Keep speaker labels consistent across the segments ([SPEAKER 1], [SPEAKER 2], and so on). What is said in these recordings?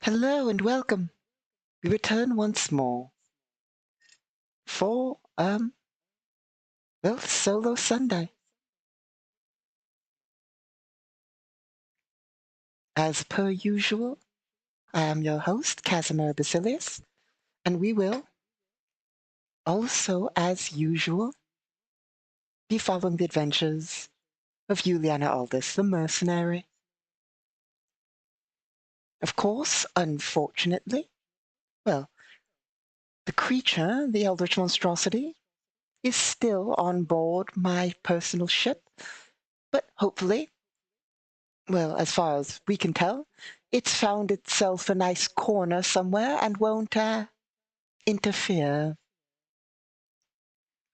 [SPEAKER 1] Hello and welcome. We return once more for, Solo Sunday. As per usual, I am your host, Casimir Basilius, and we will, also as usual, be following the adventures of Juliana Aldous, the mercenary. Of course, unfortunately, well, the creature, the eldritch monstrosity, is still on board my personal ship, but hopefully, well, as far as we can tell, it's found itself a nice corner somewhere and won't interfere.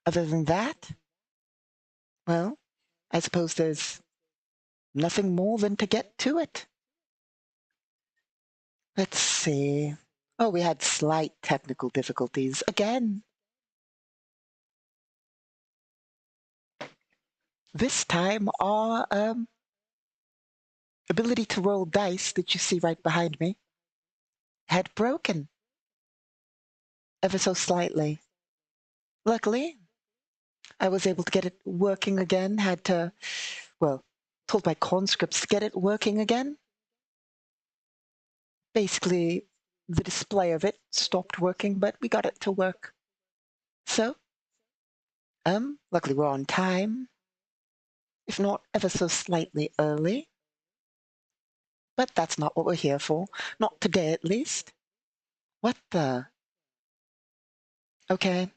[SPEAKER 1] Other than that, well, I suppose there's nothing more than to get to it. Let's see. Oh, we had slight technical difficulties again. This time, our ability to roll dice that you see right behind me had broken ever so slightly. Luckily, I was able to get it working again, had to, well, told my conscripts to get it working again. Basically, the display of it stopped working, but we got it to work. So, luckily we're on time, if not ever so slightly early. But that's not what we're here for. Not today, at least. What the? Okay.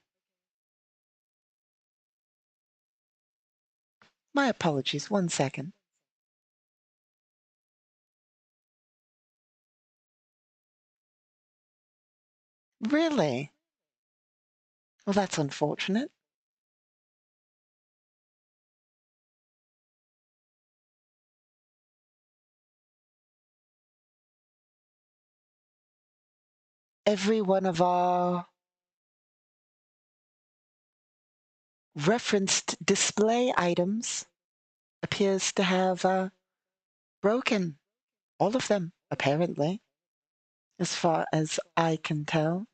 [SPEAKER 1] My apologies. 1 second. Really? Well, that's unfortunate. Every one of our referenced display items appears to have broken. All of them, apparently, as far as I can tell.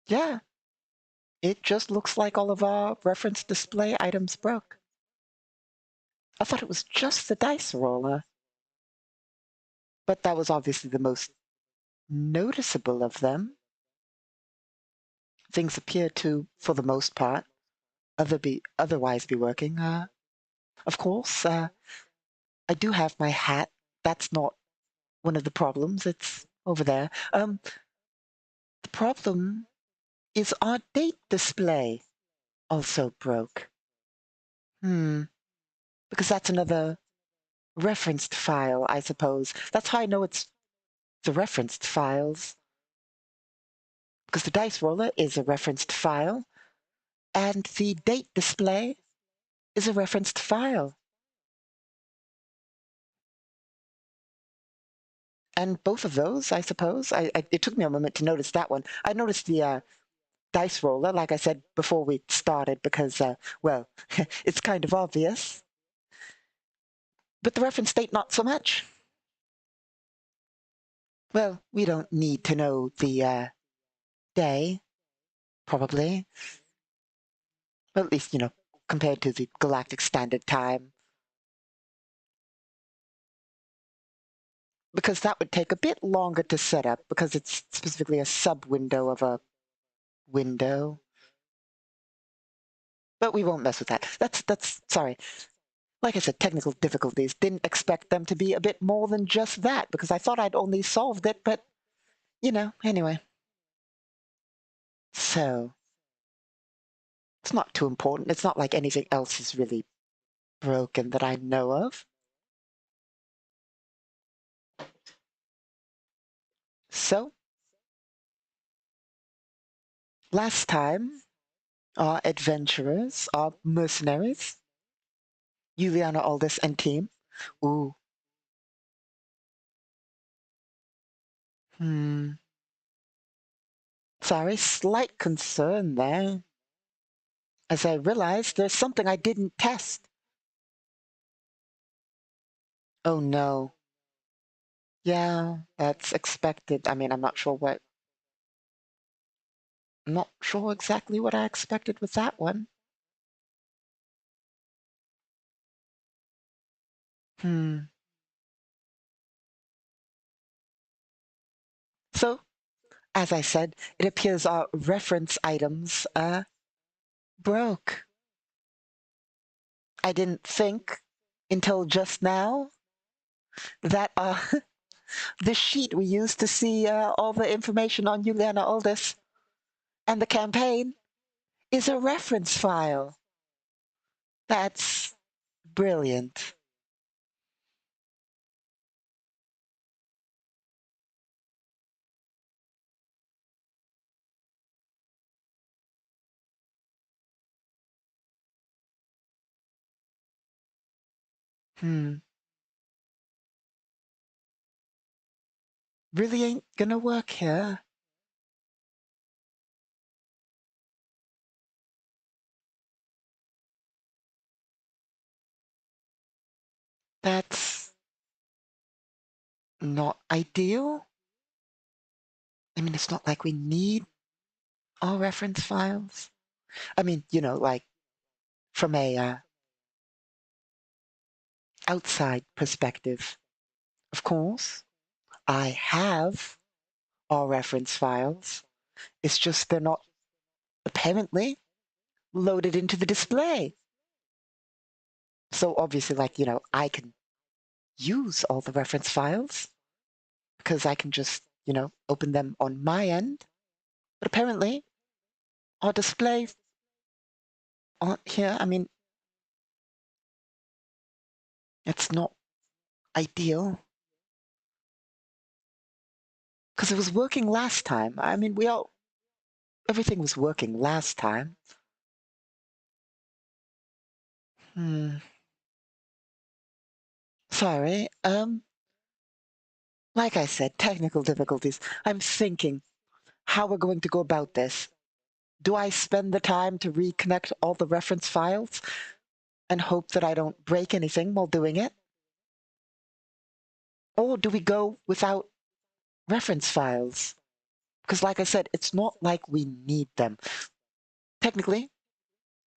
[SPEAKER 1] Yeah, it just looks like all of our reference display items broke. I thought it was just the dice roller, but that was obviously the most noticeable of them. Things appear to, for the most part, otherwise be working. Of course, I do have my hat. That's not one of the problems. It's over there. The problem is our date display also broke. Because that's another referenced file, I suppose. That's how I know it's the referenced files. Because the dice roller is a referenced file, and the date display is a referenced file. And both of those, I suppose, it took me a moment to notice that one. I noticed the dice roller, like I said before we started, because, well, it's kind of obvious. But the reference date, not so much. Well, we don't need to know the day, probably. Well, at least, compared to the Galactic Standard Time. Because that would take a bit longer to set up, because it's specifically a sub-window of a window. But we won't mess with that. Sorry. Like I said, technical difficulties. Didn't expect them to be a bit more than just that, because I thought I'd only solved it, but, anyway. So, it's not too important. It's not like anything else is really broken that I know of. So, last time, our adventurers, our mercenaries, Juliana Aldous and team. Ooh. Sorry, slight concern there. As I realized there's something I didn't test. Oh no. Yeah, that's expected. I mean, I'm not sure exactly what I expected with that one. Hmm. So, as I said, it appears our reference items broke. I didn't think until just now that the sheet we used to see all the information on Juliana Aldous and the campaign is a reference file. That's brilliant. Hmm. Really ain't gonna work here. That's not ideal. I mean, it's not like we need all reference files. I mean, like from a outside perspective, of course, I have all reference files. It's just they're not apparently loaded into the display. So obviously, like, I can use all the reference files because I can just, open them on my end. But apparently, our display aren't here. I mean, it's not ideal because it was working last time. I mean, everything was working last time. Hmm. Sorry. Like I said, technical difficulties. I'm thinking how we're going to go about this. Do I spend the time to reconnect all the reference files and hope that I don't break anything while doing it? Or do we go without reference files? Because, like I said, it's not like we need them. Technically,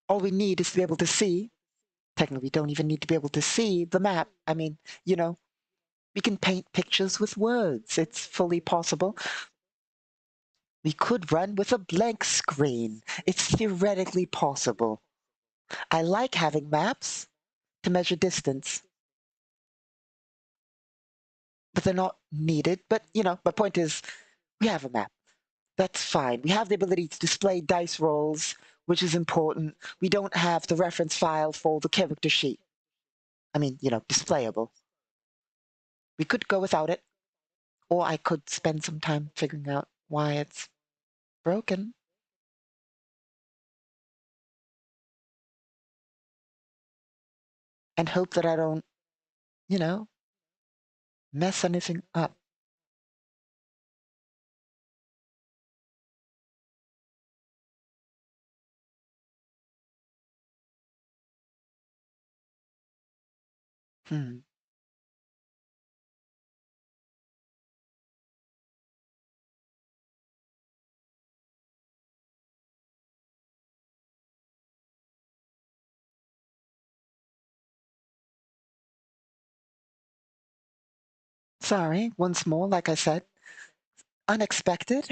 [SPEAKER 1] all we need is to be able to see. Technically, we don't even need to be able to see the map. I mean, we can paint pictures with words. It's fully possible. We could run with a blank screen. It's theoretically possible. I like having maps to measure distance, but they're not needed. But, my point is, we have a map. That's fine. We have the ability to display dice rolls, which is important. We don't have the reference file for the character sheet. I mean, displayable. We could go without it, or I could spend some time figuring out why it's broken and hope that I don't, you know, mess anything up. Hmm. Sorry, once more, like I said, unexpected.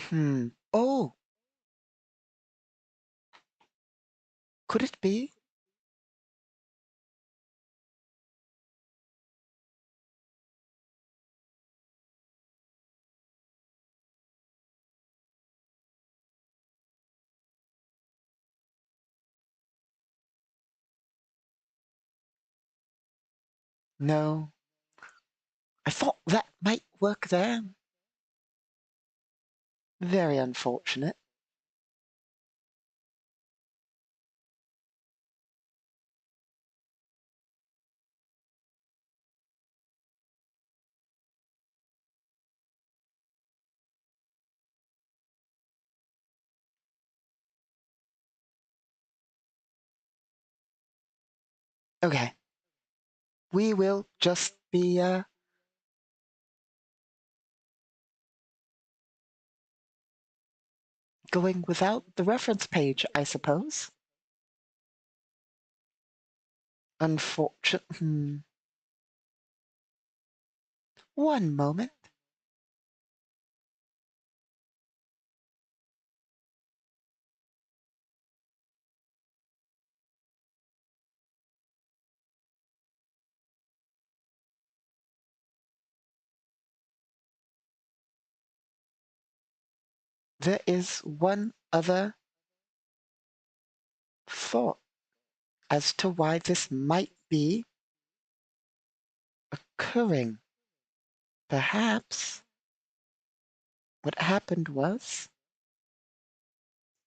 [SPEAKER 1] Hmm. Oh, could it be? No. I thought that might work there. Very unfortunate. Okay. We will just be going without the reference page, I suppose. Unfortunately. One moment. There is one other thought as to why this might be occurring. Perhaps what happened was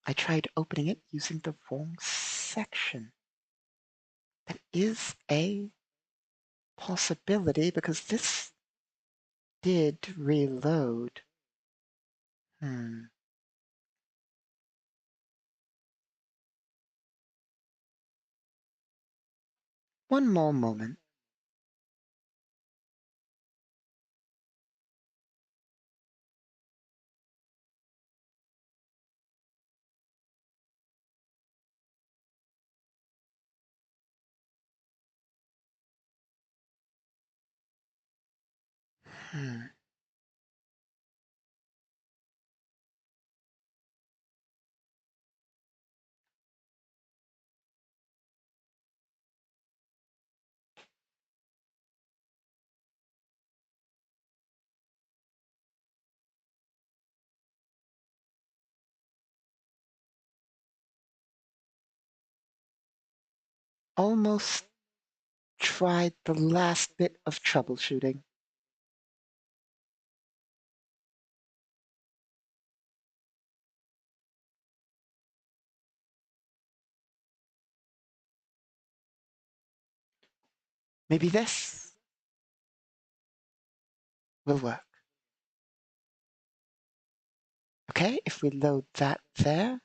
[SPEAKER 1] I tried opening it using the wrong section. That is a possibility because this did reload. Hmm. One more moment. Hmm. Almost tried the last bit of troubleshooting. Maybe this will work. Okay, if we load that there,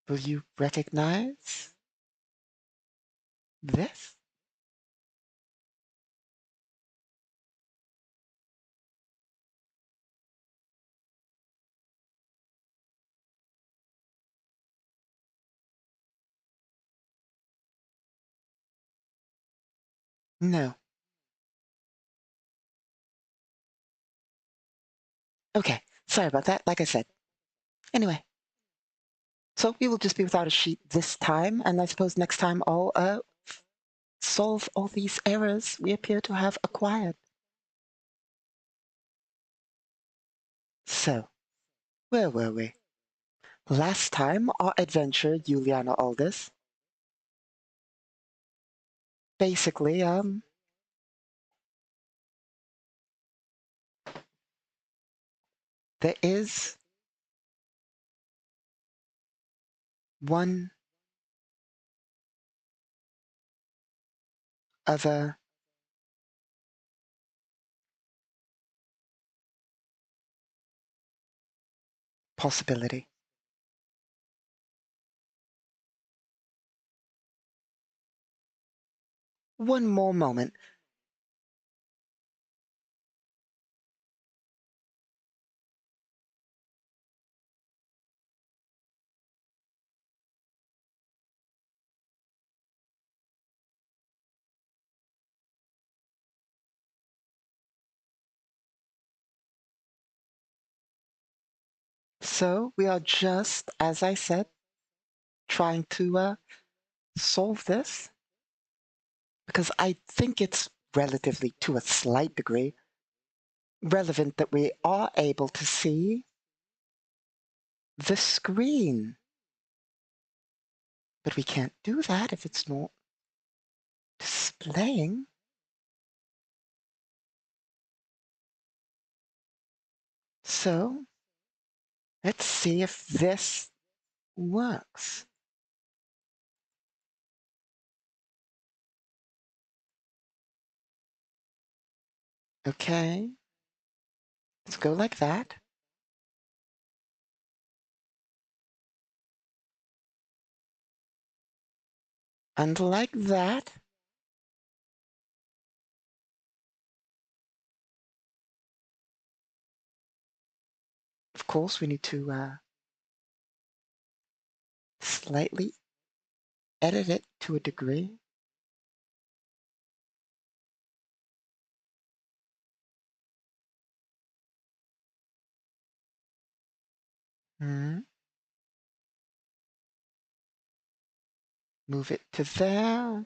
[SPEAKER 1] will you recognize this? No. Okay, sorry about that. Like I said. Anyway, so we will just be without a sheet this time, and I suppose next time I'll solve all these errors we appear to have acquired. So, where were we? Last time, our adventurer, Juliana Aldis, basically, there is one other possibility. One more moment. So, we are just, as I said, trying to solve this because I think it's relatively, to a slight degree, relevant that we are able to see the screen. But we can't do that if it's not displaying. So let's see if this works. Okay, let's go like that. And like that, of course, we need to slightly edit it to a degree. Hmm. Move it to there.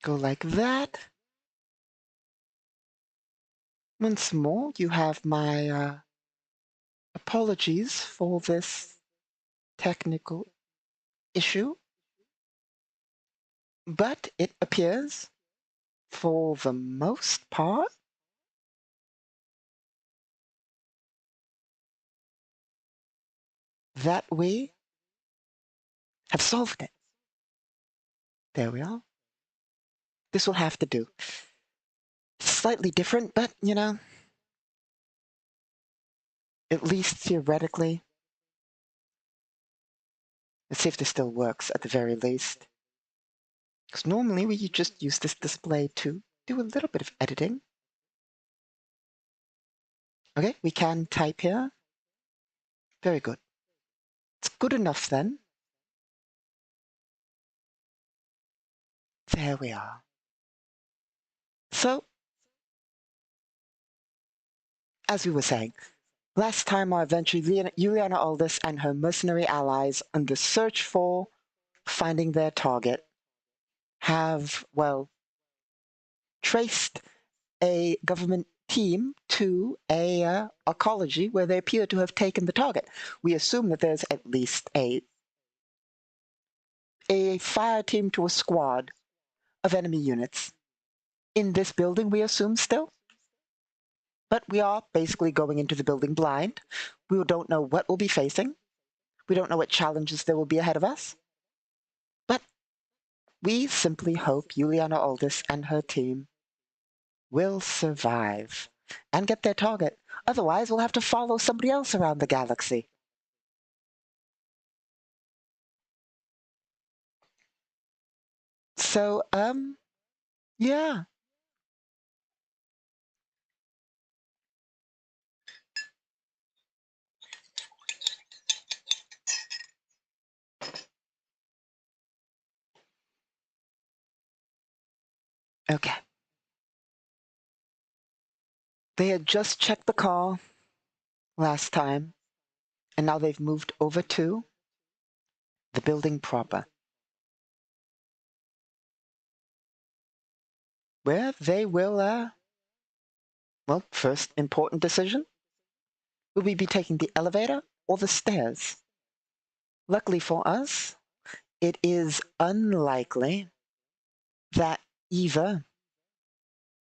[SPEAKER 1] Go like that. Once more, you have my apologies for this technical issue, but it appears, for the most part, that we have solved it. There we are. This will have to do. Slightly different, but, at least theoretically, let's see if this still works at the very least. Because normally we just use this display to do a little bit of editing. Okay, we can type here. Very good. It's good enough then. There we are. So, as we were saying, last time our adventure, Juliana Aldous and her mercenary allies, under search for finding their target, have, well, traced a government team to a arcology where they appear to have taken the target. We assume that there's at least a fire team to a squad of enemy units in this building, we assume still. But we are basically going into the building blind. We don't know what we'll be facing. We don't know what challenges there will be ahead of us. But we simply hope Juliana Aldous and her team will survive and get their target. Otherwise, we'll have to follow somebody else around the galaxy. So, yeah. Okay. They had just checked the car last time, and now they've moved over to the building proper, where they will, well, first important decision, will we be taking the elevator or the stairs? Luckily for us, it is unlikely that either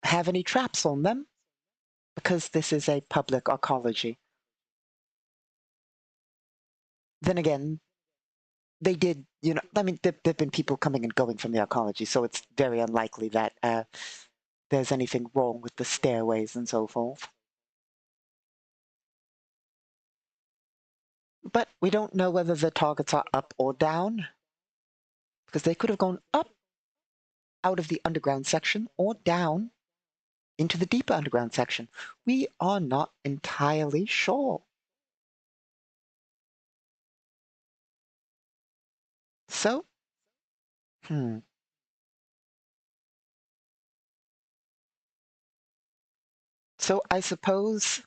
[SPEAKER 1] have any traps on them, because this is a public arcology. Then again, they did, I mean, there've been people coming and going from the arcology, so it's very unlikely that there's anything wrong with the stairways and so forth. But we don't know whether the targets are up or down, because they could have gone up out of the underground section or down into the deeper underground section. We are not entirely sure. So, So I suppose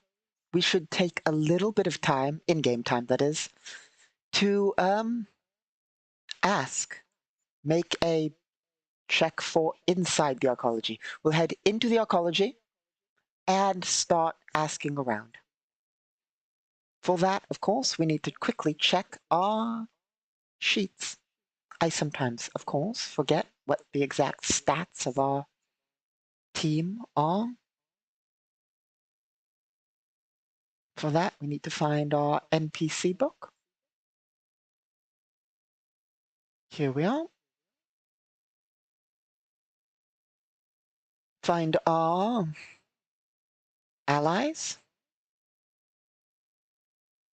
[SPEAKER 1] we should take a little bit of time, in-game time that is, to ask, make a check for inside the arcology. We'll head into the arcology and start asking around. For that, of course, we need to quickly check our sheets. I sometimes, of course, forget what the exact stats of our team are. For that, we need to find our NPC book. Here we are. find our allies.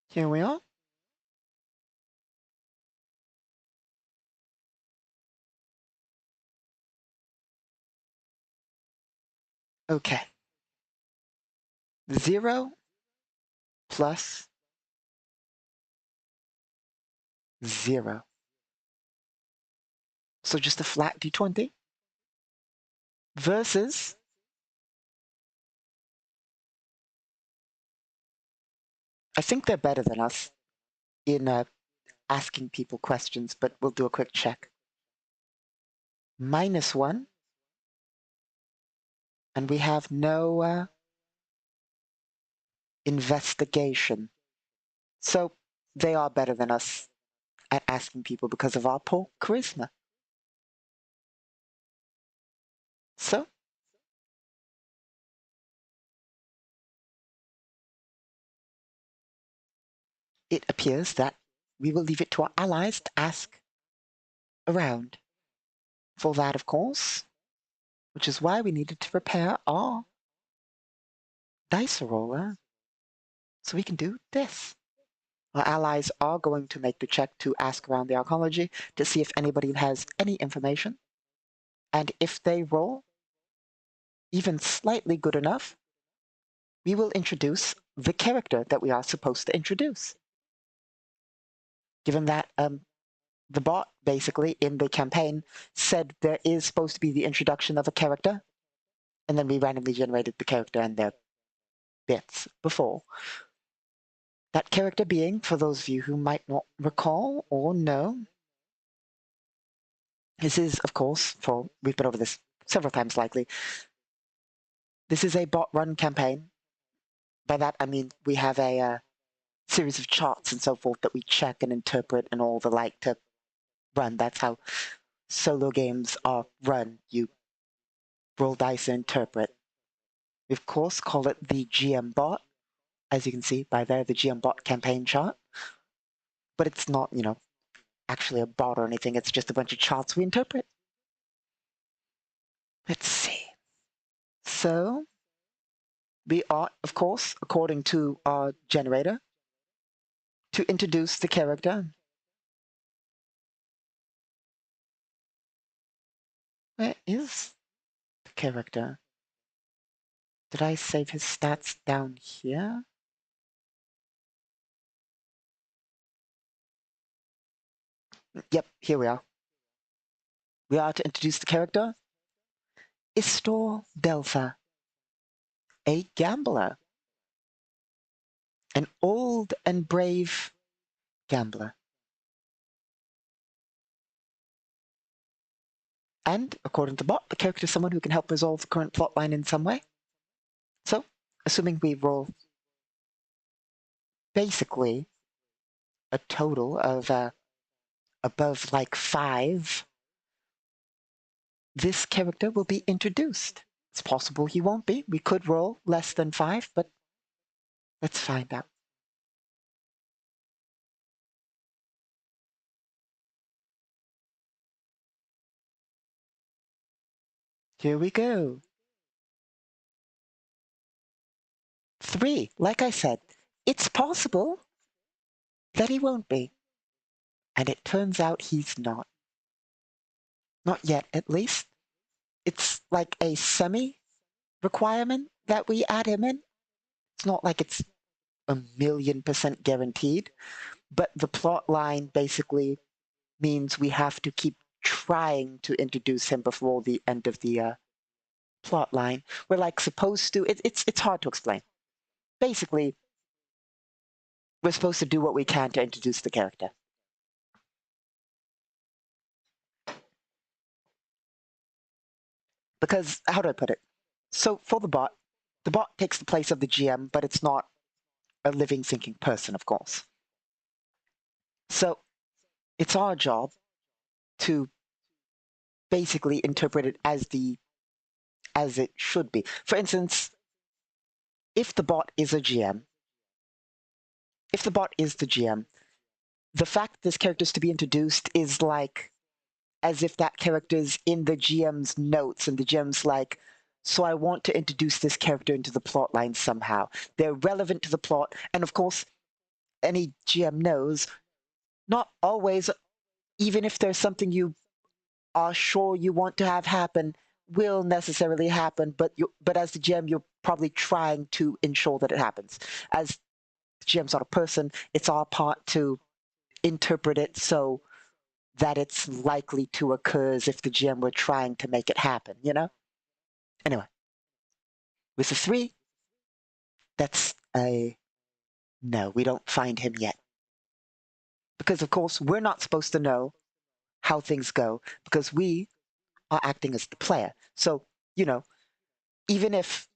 [SPEAKER 1] Here we are. Okay. 0 plus 0. So just a flat d20 versus I think they're better than us in asking people questions, but we'll do a quick check. -1, and we have no investigation. So they are better than us at asking people because of our poor charisma. So it appears that we will leave it to our allies to ask around. For that, of course, which is why we needed to prepare our dice roller so we can do this. Our allies are going to make the check to ask around the arcology to see if anybody has any information. And if they roll even slightly good enough, we will introduce the character that we are supposed to introduce. Given that the bot, basically, in the campaign, said there is supposed to be the introduction of a character, and then we randomly generated the character and their bits before. That character being, for those of you who might not recall or know, this is, of course, we've been over this several times likely, this is a bot-run campaign. By that, I mean we have a series of charts and so forth that we check and interpret and all the like to run. That's how solo games are run. You roll dice and interpret. We, of course, call it the GM bot, as you can see by there, the GM bot campaign chart. But it's not, actually a bot or anything. It's just a bunch of charts we interpret. Let's see. So we ought, of course, according to our generator, to introduce the character. Where is the character? Did I save his stats down here? Yep, here we are. We are to introduce the character, Istor Delta, a gambler, an old and brave gambler. And, according to bot, the character is someone who can help resolve the current plotline in some way. So, assuming we roll basically a total of above like 5, this character will be introduced. It's possible he won't be. We could roll less than 5, but let's find out. Here we go. 3. Like I said, it's possible that he won't be. And it turns out he's not. Not yet, at least. It's like a semi-requirement that we add him in. It's not like it's 1,000,000% guaranteed, but the plot line basically means we have to keep trying to introduce him before the end of the plot line. We're like supposed to. It's hard to explain. Basically, we're supposed to do what we can to introduce the character. Because how do I put it? So for the bot takes the place of the GM, but it's not a living, thinking person, of course. So it's our job to basically interpret it as it should be. For instance, if the bot is a GM, if the bot is the GM, the fact this character is to be introduced is like as if that character's in the GM's notes and the GM's like, so I want to introduce this character into the plot line somehow. They're relevant to the plot, and of course, any GM knows, not always, even if there's something you are sure you want to have happen, will necessarily happen, but as the GM, you're probably trying to ensure that it happens. As the GM's not a person, it's our part to interpret it so that it's likely to occur as if the GM were trying to make it happen, you know? Anyway, with the 3, that's a no, we don't find him yet. Because, of course, we're not supposed to know how things go because we are acting as the player. So, you know, even if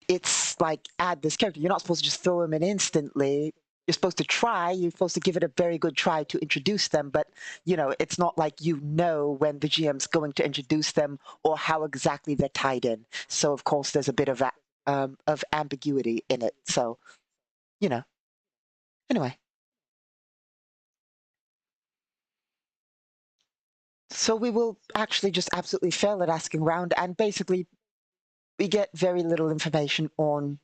[SPEAKER 1] it's like add this character, you're not supposed to just throw him in instantly. You're supposed to try, you're supposed to give it a very good try to introduce them, but you know, it's not like you know when the GM's going to introduce them or how exactly they're tied in. So of course there's a bit of ambiguity in it. So, you know. Anyway. So we will actually just absolutely fail at asking around, and basically we get very little information on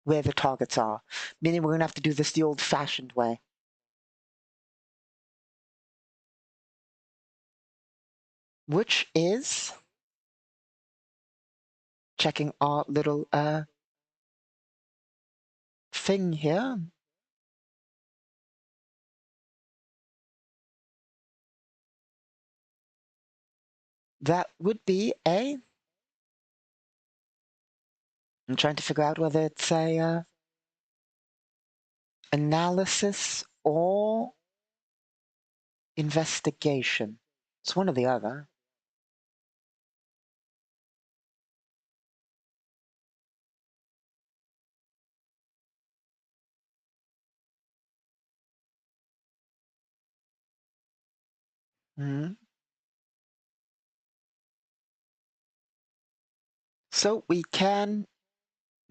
[SPEAKER 1] where the targets are, meaning we're going to have to do this the old-fashioned way. Which is checking our little thing here. That would be a... I'm trying to figure out whether it's a analysis or investigation. It's one or the other. Mm-hmm. So we can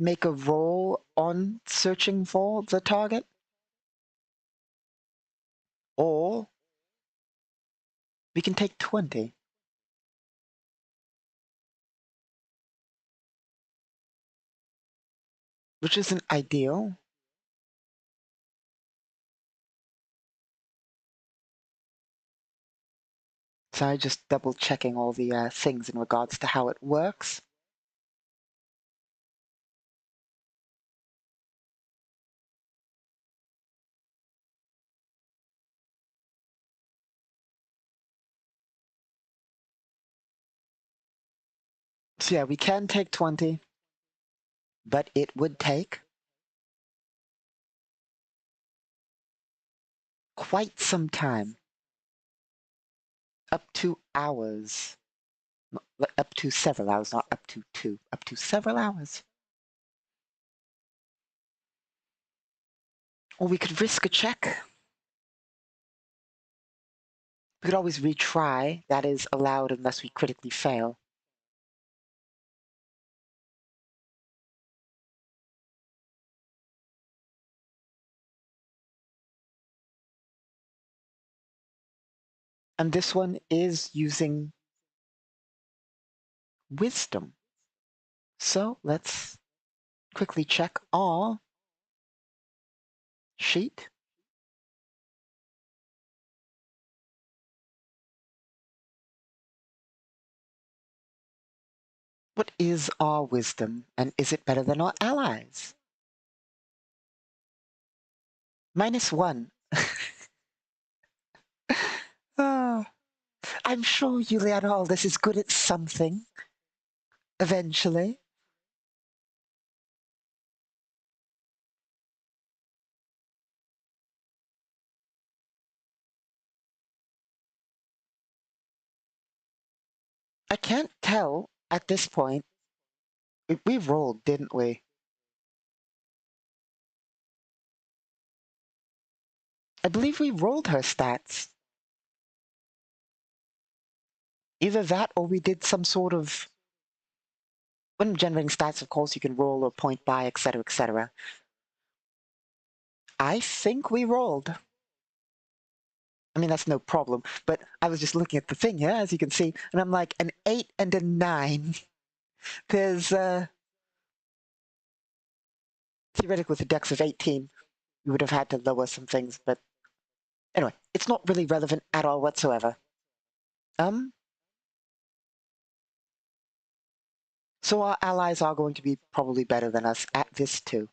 [SPEAKER 1] make a roll on searching for the target, or we can take 20. Which isn't ideal. So I just double checking all the things in regards to how it works. So yeah, we can take 20, but it would take quite some time. Up to hours. Up to several hours, not up to 2. Up to several hours. Or we could risk a check. We could always retry. That is allowed unless we critically fail. And this one is using wisdom. So let's quickly check our sheet. What is our wisdom, and is it better than our allies? -1. Oh, I'm sure Juliana Aldous is good at something. Eventually. I can't tell at this point. We rolled, didn't we? I believe we rolled her stats. Either that or we did some sort of... When generating stats, of course, you can roll or point by, etc., etc. I think we rolled. I mean, that's no problem. But I was just looking at the thing here, as you can see, and I'm like, an 8 and a 9. There's, theoretically, with a dex of 18, you would have had to lower some things, but anyway, it's not really relevant at all whatsoever. So our allies are going to be probably better than us at this too.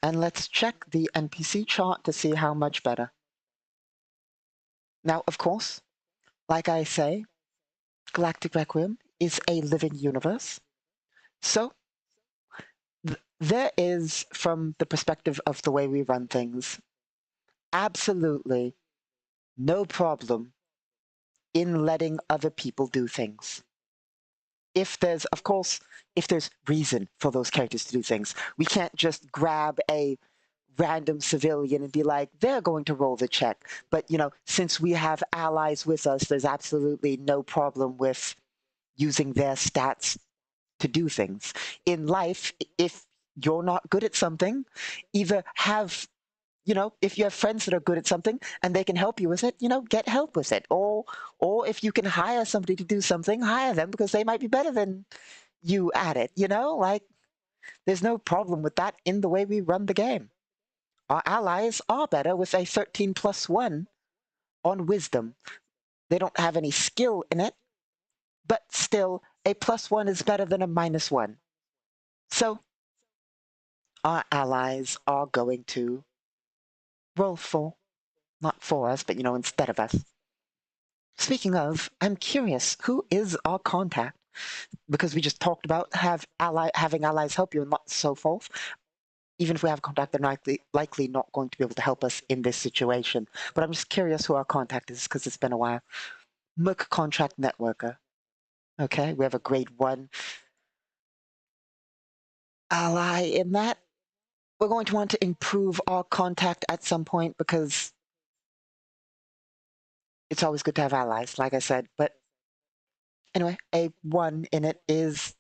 [SPEAKER 1] And let's check the NPC chart to see how much better. Now, of course, like I say, Galactic Requiem is a living universe. So there is, from the perspective of the way we run things, absolutely no problem in letting other people do things. If there's, of course, if there's reason for those characters to do things, we can't just grab a random civilian and be like, they're going to roll the check. But, you know, since we have allies with us, there's absolutely no problem with using their stats to do things. In life, if you're not good at something, either have, you know, if you have friends that are good at something and they can help you with it, you know, get help with it. Or if you can hire somebody to do something, hire them because they might be better than you at it, you know? Like, there's no problem with that in the way we run the game. Our allies are better with a 13 plus 1 on wisdom. They don't have any skill in it, but still, a +1 is better than a -1. So, our allies are going to roll for, not for us, but, you know, instead of us. Speaking of, I'm curious, who is our contact? Because we just talked about having allies help you and so forth. Even if we have contact, they're likely not going to be able to help us in this situation. But I'm just curious who our contact is because it's been a while. Merc Contract Networker. Okay, we have a grade 1 ally in that. We're going to want to improve our contact at some point because it's always good to have allies, like I said. But anyway, a 1 in it is,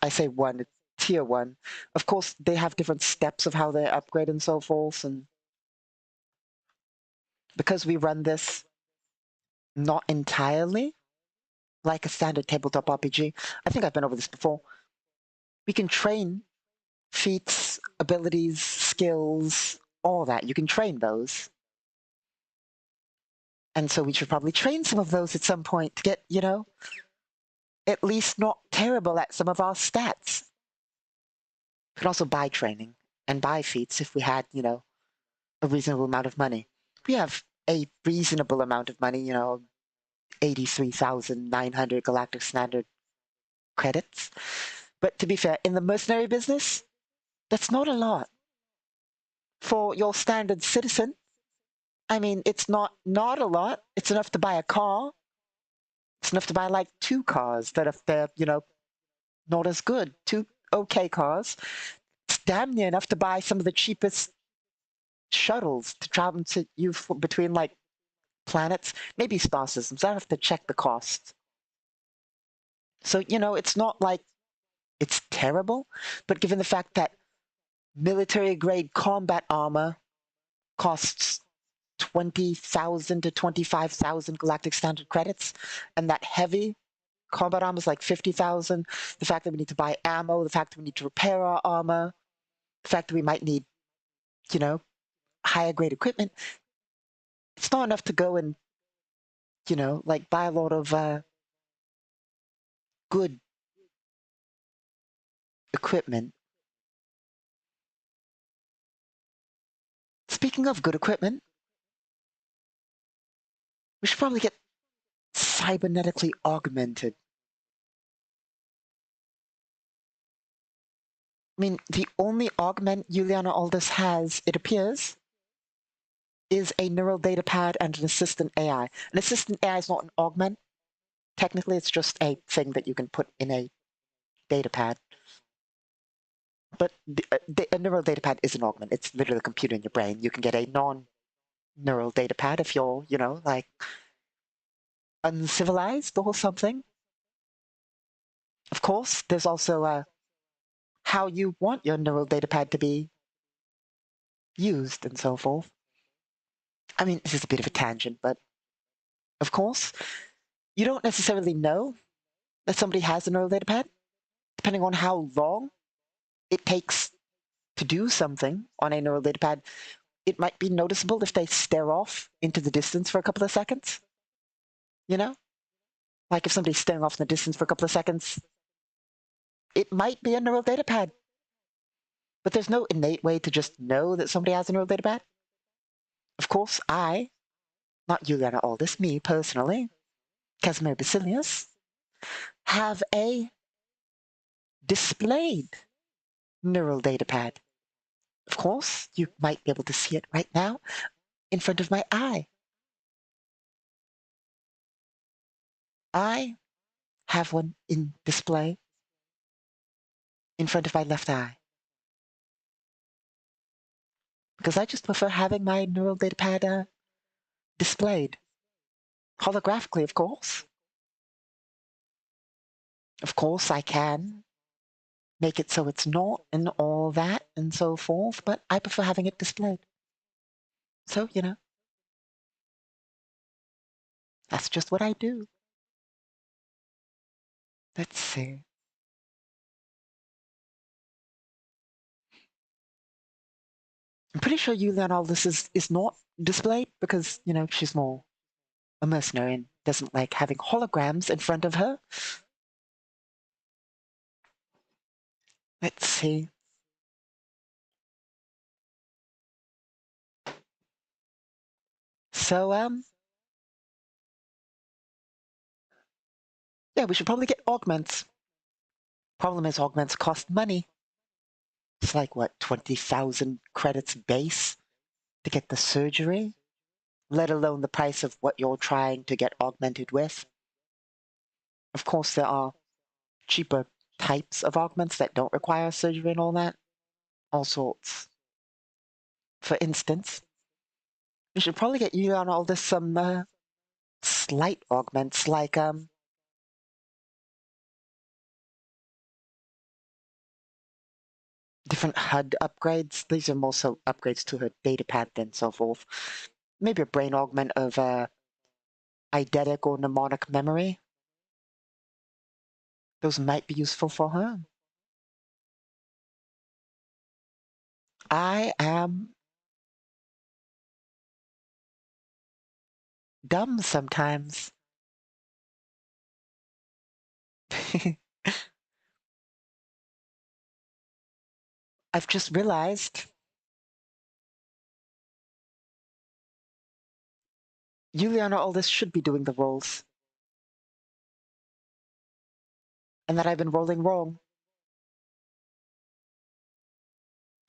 [SPEAKER 1] I say 1, it's tier 1. Of course, they have different steps of how they upgrade and so forth. And because we run this not entirely like a standard tabletop RPG, I think I've been over this before, we can train feats, abilities, skills, all that. You can train those. And so we should probably train some of those at some point to get, you know, at least not terrible at some of our stats. We can also buy training and buy feats if we had, you know, a reasonable amount of money. We have a reasonable amount of money, you know, 83,900 Galactic Standard credits. But to be fair, in the mercenary business, that's not a lot. For your standard citizen, I mean, it's not a lot. It's enough to buy a car. It's enough to buy like 2 cars that if they're, you know, not as good. 2 okay cars. It's damn near enough to buy some of the cheapest shuttles to travel to you between like planets, maybe star systems. I have to check the cost. So, you know, it's not like it's terrible, but given the fact that military grade combat armor costs 20,000 to 25,000 galactic standard credits, and that heavy combat armor is like 50,000, the fact that we need to buy ammo, the fact that we need to repair our armor, the fact that we might need, you know, higher grade equipment, it's not enough to go and, you know, like buy a lot of good equipment. Speaking of good equipment, we should probably get cybernetically augmented. I mean, the only augment Juliana Aldous has, it appears, is a neural data pad and an assistant AI. An assistant AI is not an augment. Technically, it's just a thing that you can put in a data pad. But a neural data pad is an augment. It's literally a computer in your brain. You can get a non-neural data pad if you're, you know, like uncivilized or something. Of course, there's also how you want your neural data pad to be used and so forth. I mean, this is a bit of a tangent, but of course, you don't necessarily know that somebody has a neural data pad, depending on how long it takes to do something on a neural data pad. It might be noticeable if they stare off into the distance for a couple of seconds, you know? Like if somebody's staring off in the distance for a couple of seconds, it might be a neural data pad. But there's no innate way to just know that somebody has a neural data pad. Of course, not Juliana Aldous, me personally, Casimir Basilius, have a displayed neural data pad. Of course, you might be able to see it right now in front of my eye. I have one in display in front of my left eye. Because I just prefer having my neural data pad displayed. Holographically, of course. Of course, I can make it so it's not and all that and so forth, but I prefer having it displayed. So, that's just what I do. Let's see. I'm pretty sure Yulian Aldous is not displayed because, she's more a mercenary and doesn't like having holograms in front of her. Let's see. So, yeah, we should probably get augments. Problem is, augments cost money. It's like, what, 20,000 credits base to get the surgery? Let alone the price of what you're trying to get augmented with. Of course, there are cheaper types of augments that don't require surgery and all that. All sorts. For instance, we should probably get you on all this some slight augments like different HUD upgrades. These are more so upgrades to her datapad than so forth. Maybe a brain augment of eidetic or mnemonic memory. Those might be useful for her. I am dumb sometimes. I've just realized Juliana Aldous should be doing the rolls, and that I've been rolling wrong.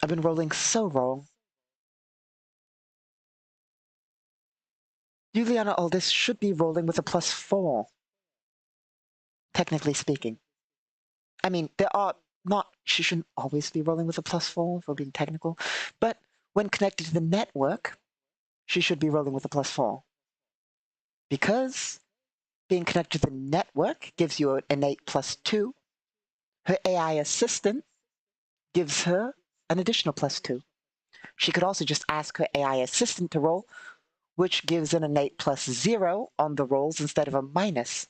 [SPEAKER 1] I've been rolling so wrong. Juliana Aldous should be rolling with a +4, technically speaking. I mean, she shouldn't always be rolling with a +4 for being technical, but when connected to the network, she should be rolling with a +4. Because being connected to the network gives you an innate +2, her AI assistant gives her an additional +2. She could also just ask her AI assistant to roll, which gives an innate +0 on the rolls instead of a minus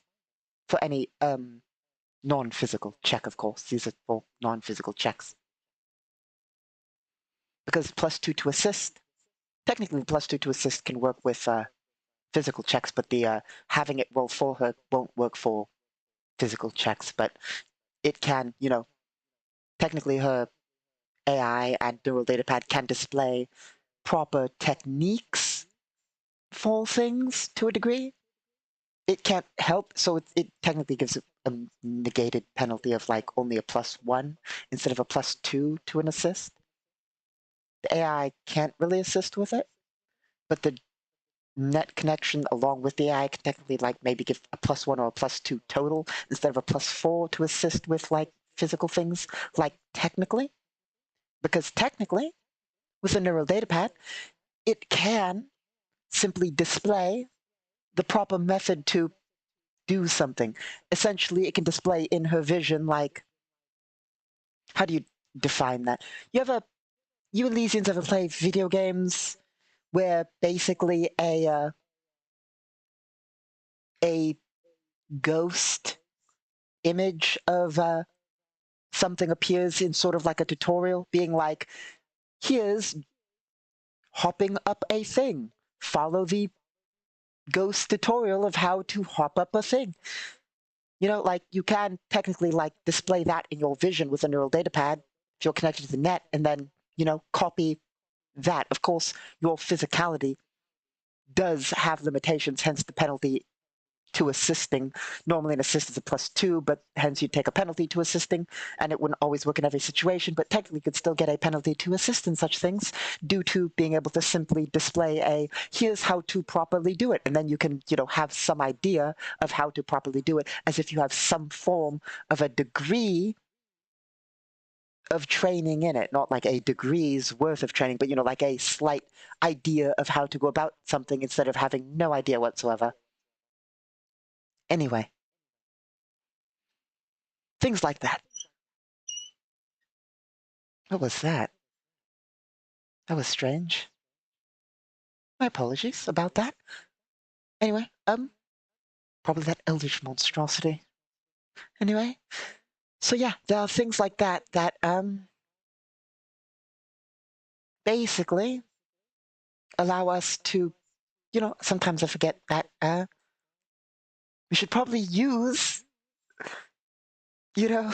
[SPEAKER 1] for any non-physical check, of course. These are all non-physical checks. Because +2 to assist, technically +2 to assist can work with physical checks, but the having it roll for her won't work for physical checks, but it can, technically her AI and neural datapad can display proper techniques for things to a degree. It can't help, so it technically gives a negated penalty of like only a +1 instead of a +2 to an assist. The AI can't really assist with it, but the net connection along with the AI can technically like maybe give a +1 or a +2 total instead of a +4 to assist with like physical things, like technically. Because technically, with a neural datapad, it can simply display the proper method to do something. Essentially, it can display in her vision, like, how do you define that? You Elysians ever play video games where basically a ghost image of something appears in sort of like a tutorial, being like, here's hopping up a thing. Follow the ghost tutorial of how to hop up a thing. You know, like you can technically like display that in your vision with a neural data pad if you're connected to the net, and then, you know, copy that. Of course, your physicality does have limitations, hence the penalty to assisting. Normally an assist is a +2, but hence you'd take a penalty to assisting, and it wouldn't always work in every situation, but technically you could still get a penalty to assist in such things due to being able to simply display a, here's how to properly do it, and then you can, you know, have some idea of how to properly do it, as if you have some form of a degree of training in it, not like a degree's worth of training, but, you know, like a slight idea of how to go about something instead of having no idea whatsoever. Anyway, things like that. What was that? That was strange. My apologies about that. Anyway, probably that eldritch monstrosity. Anyway, so yeah, there are things like that that, basically allow us to, you know, sometimes I forget that, we should probably use, you know,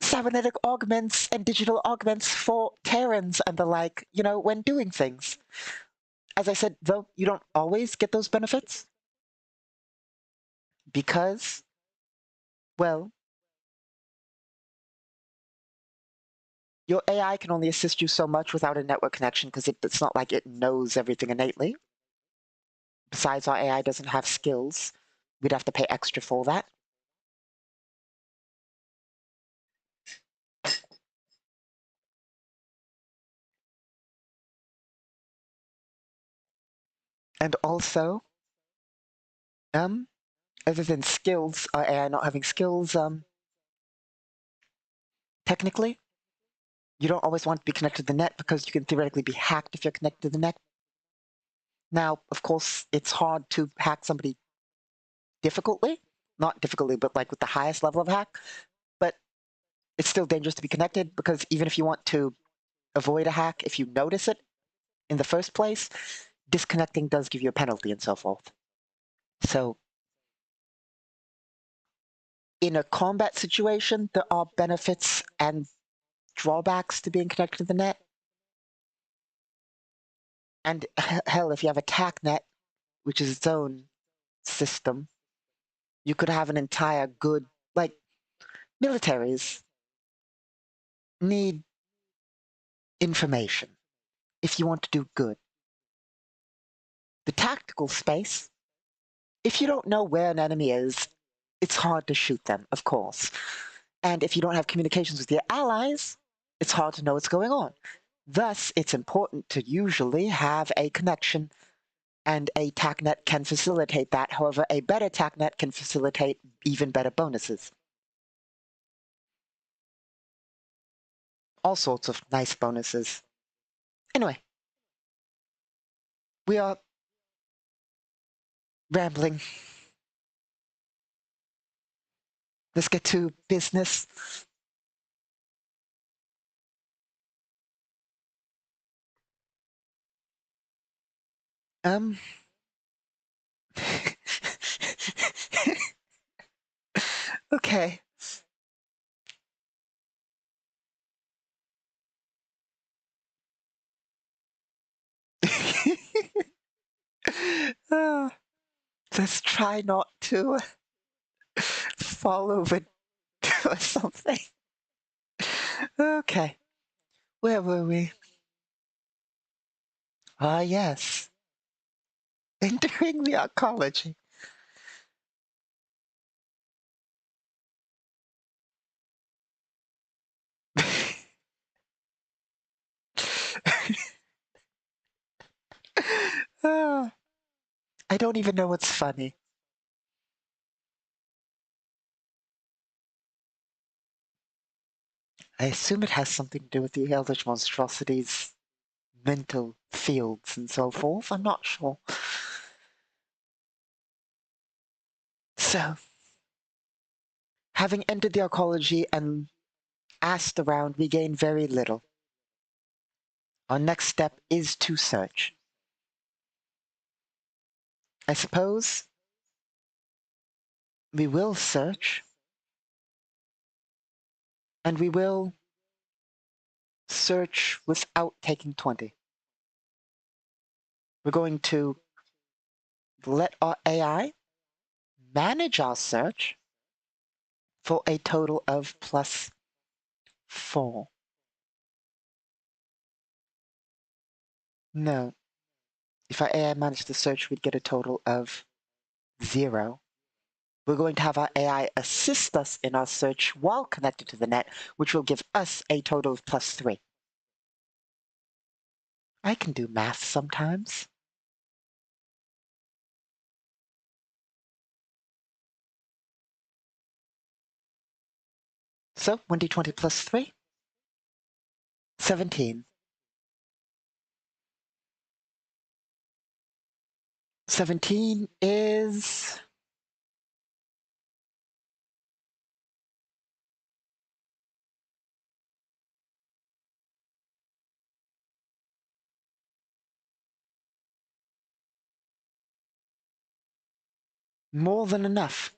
[SPEAKER 1] cybernetic augments and digital augments for Terrans and the like, you know, when doing things. As I said, though, you don't always get those benefits because, well, your AI can only assist you so much without a network connection because it's not like it knows everything innately. Besides, our AI doesn't have skills. We'd have to pay extra for that. And also, other than skills, our AI not having skills, technically, you don't always want to be connected to the net because you can theoretically be hacked if you're connected to the net. Now, of course, it's hard to hack somebody difficultly. Not difficultly, but like with the highest level of hack. But it's still dangerous to be connected because even if you want to avoid a hack, if you notice it in the first place, disconnecting does give you a penalty and so forth. So in a combat situation, there are benefits and drawbacks to being connected to the net. And hell, if you have a TACnet, which is its own system, you could have an entire good, like, militaries need information if you want to do good. The tactical space, if you don't know where an enemy is, it's hard to shoot them, of course. And if you don't have communications with your allies, it's hard to know what's going on. Thus, it's important to usually have a connection, and a TACnet can facilitate that. However, a better TACnet can facilitate even better bonuses. All sorts of nice bonuses. Anyway, we are rambling. Let's get to business. Um. Okay. uh, let's try not to fall over or something. Okay. Where were we? Ah, yes. Entering the oncology. Ah, I don't even know what's funny. I assume it has something to do with the Eldritch Monstrosity's mental fields and so forth. I'm not sure. So, having entered the arcology and asked around, we gain very little. Our next step is to search. I suppose we will search, and we will search without taking 20. We're going to let our AI manage our search for a total of +4. No, if our AI managed the search, we'd get a total of 0. We're going to have our AI assist us in our search while connected to the net, which will give us a total of +3. I can do math sometimes. So 1d20 plus 3, 17. 17 is more than enough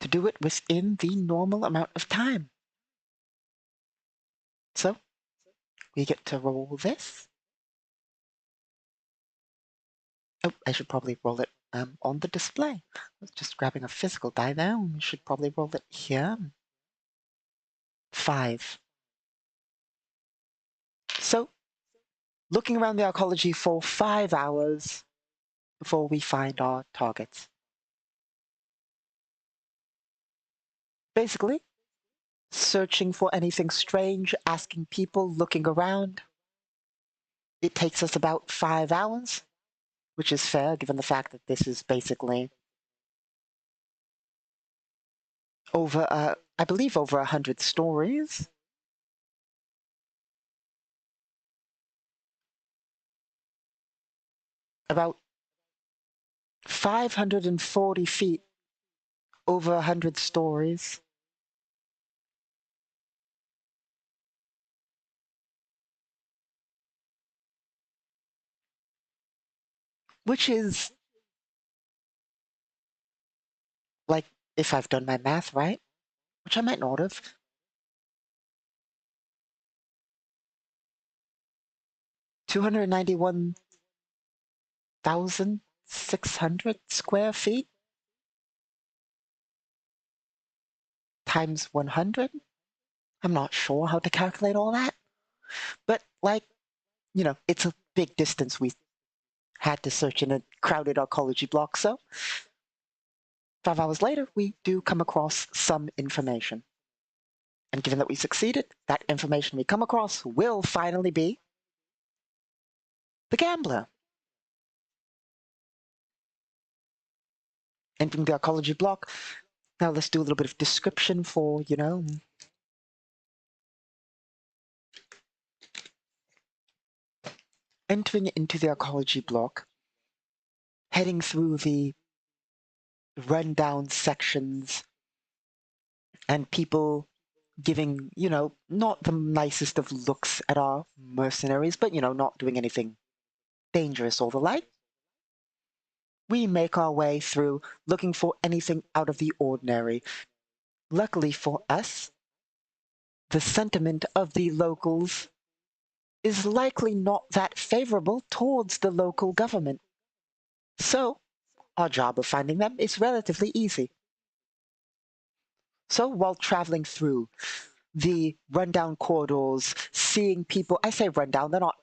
[SPEAKER 1] to do it within the normal amount of time. So we get to roll this. Oh, I should probably roll it on the display. I was just grabbing a physical die there. We should probably roll it here. 5. So, looking around the arcology for 5 hours before we find our targets. Basically, searching for anything strange, asking people, looking around. It takes us about 5 hours, which is fair given the fact that this is basically over, I believe, over 100 stories. About 540 feet over 100 stories. Which is, like, if I've done my math right, which I might not have, 291,600 square feet times 100. I'm not sure how to calculate all that, but like, it's a big distance we had to search in a crowded arcology block. So 5 hours later, we do come across some information. And given that we succeeded, that information we come across will finally be the gambler. Entering the arcology block. Now let's do a little bit of description for, entering into the arcology block, heading through the rundown sections and people giving, not the nicest of looks at our mercenaries, but, not doing anything dangerous or the like. We make our way through looking for anything out of the ordinary. Luckily for us, the sentiment of the locals is likely not that favorable towards the local government. So, our job of finding them is relatively easy. So, while traveling through the rundown corridors, seeing people, I say rundown, they're not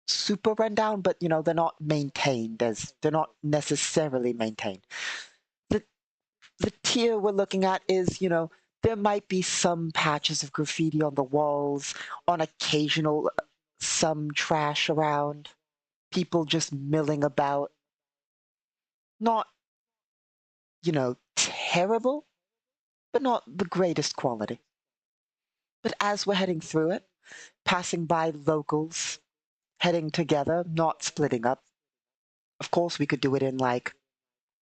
[SPEAKER 1] super rundown, but they're not maintained they're not necessarily maintained. The tier we're looking at is, there might be some patches of graffiti on the walls, on occasional, some trash around, people just milling about. Not, terrible, but not the greatest quality. But as we're heading through it, passing by locals, heading together, not splitting up. Of course, we could do it in like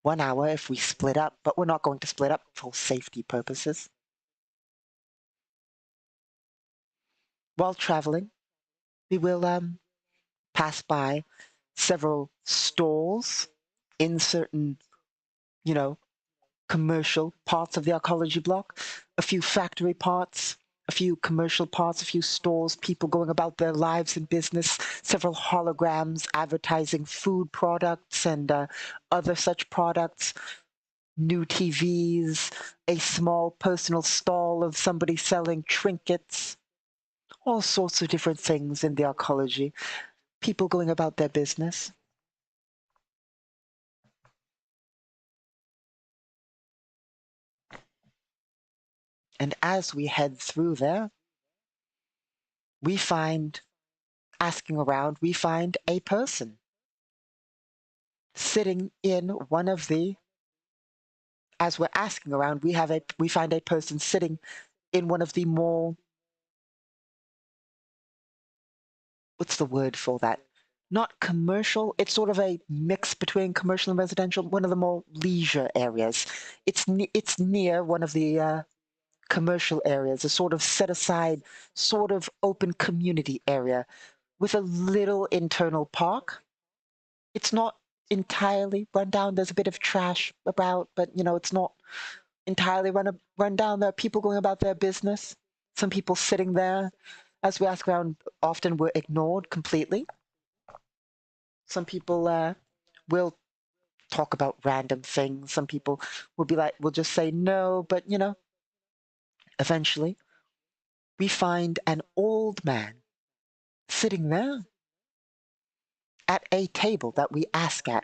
[SPEAKER 1] 1 hour if we split up, but we're not going to split up for safety purposes. While traveling, we will pass by several stalls in certain, you know, commercial parts of the arcology block, a few factory parts, a few commercial parts, a few stores, people going about their lives and business, several holograms advertising food products and other such products, new TVs, a small personal stall of somebody selling trinkets, all sorts of different things in the arcology, people going about their business. And as we head through there, we find, asking around, we find a person sitting in one of the, as we're asking around, we find a person sitting in one of the more, what's the word for that? Not commercial, it's sort of a mix between commercial and residential, one of the more leisure areas. It's near one of the commercial areas, a sort of set aside, sort of open community area with a little internal park. It's not entirely run down. There's a bit of trash about, but it's not entirely run down. There are people going about their business. Some people sitting there. As we ask around, often we're ignored completely. Some people will talk about random things. Some people will just say no, but eventually we find an old man sitting there at a table that we ask at.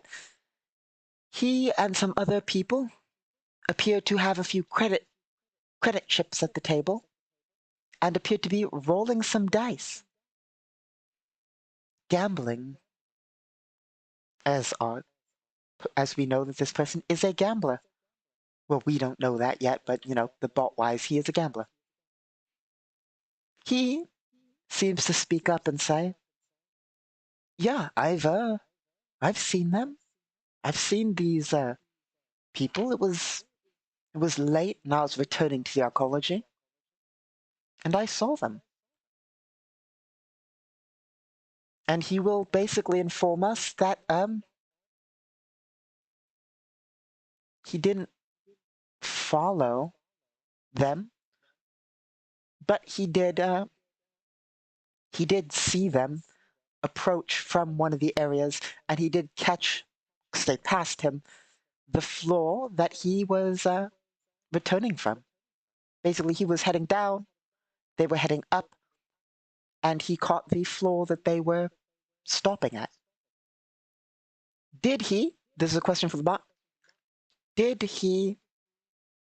[SPEAKER 1] He and some other people appear to have a few credit chips at the table and appear to be rolling some dice, gambling, as our as we know that this person is a gambler. Well, we don't know that yet, but the bot wise, he is a gambler. He seems to speak up and say, "Yeah, I've seen them. I've seen these people. It was late, and I was returning to the arcology, and I saw them." And he will basically inform us that he didn't follow them, but he did see them approach from one of the areas, and he did catch, because they passed him, the floor that he was returning from. Basically, he was heading down, they were heading up, and he caught the floor that they were stopping at. Did he, this is a question for the bot, did he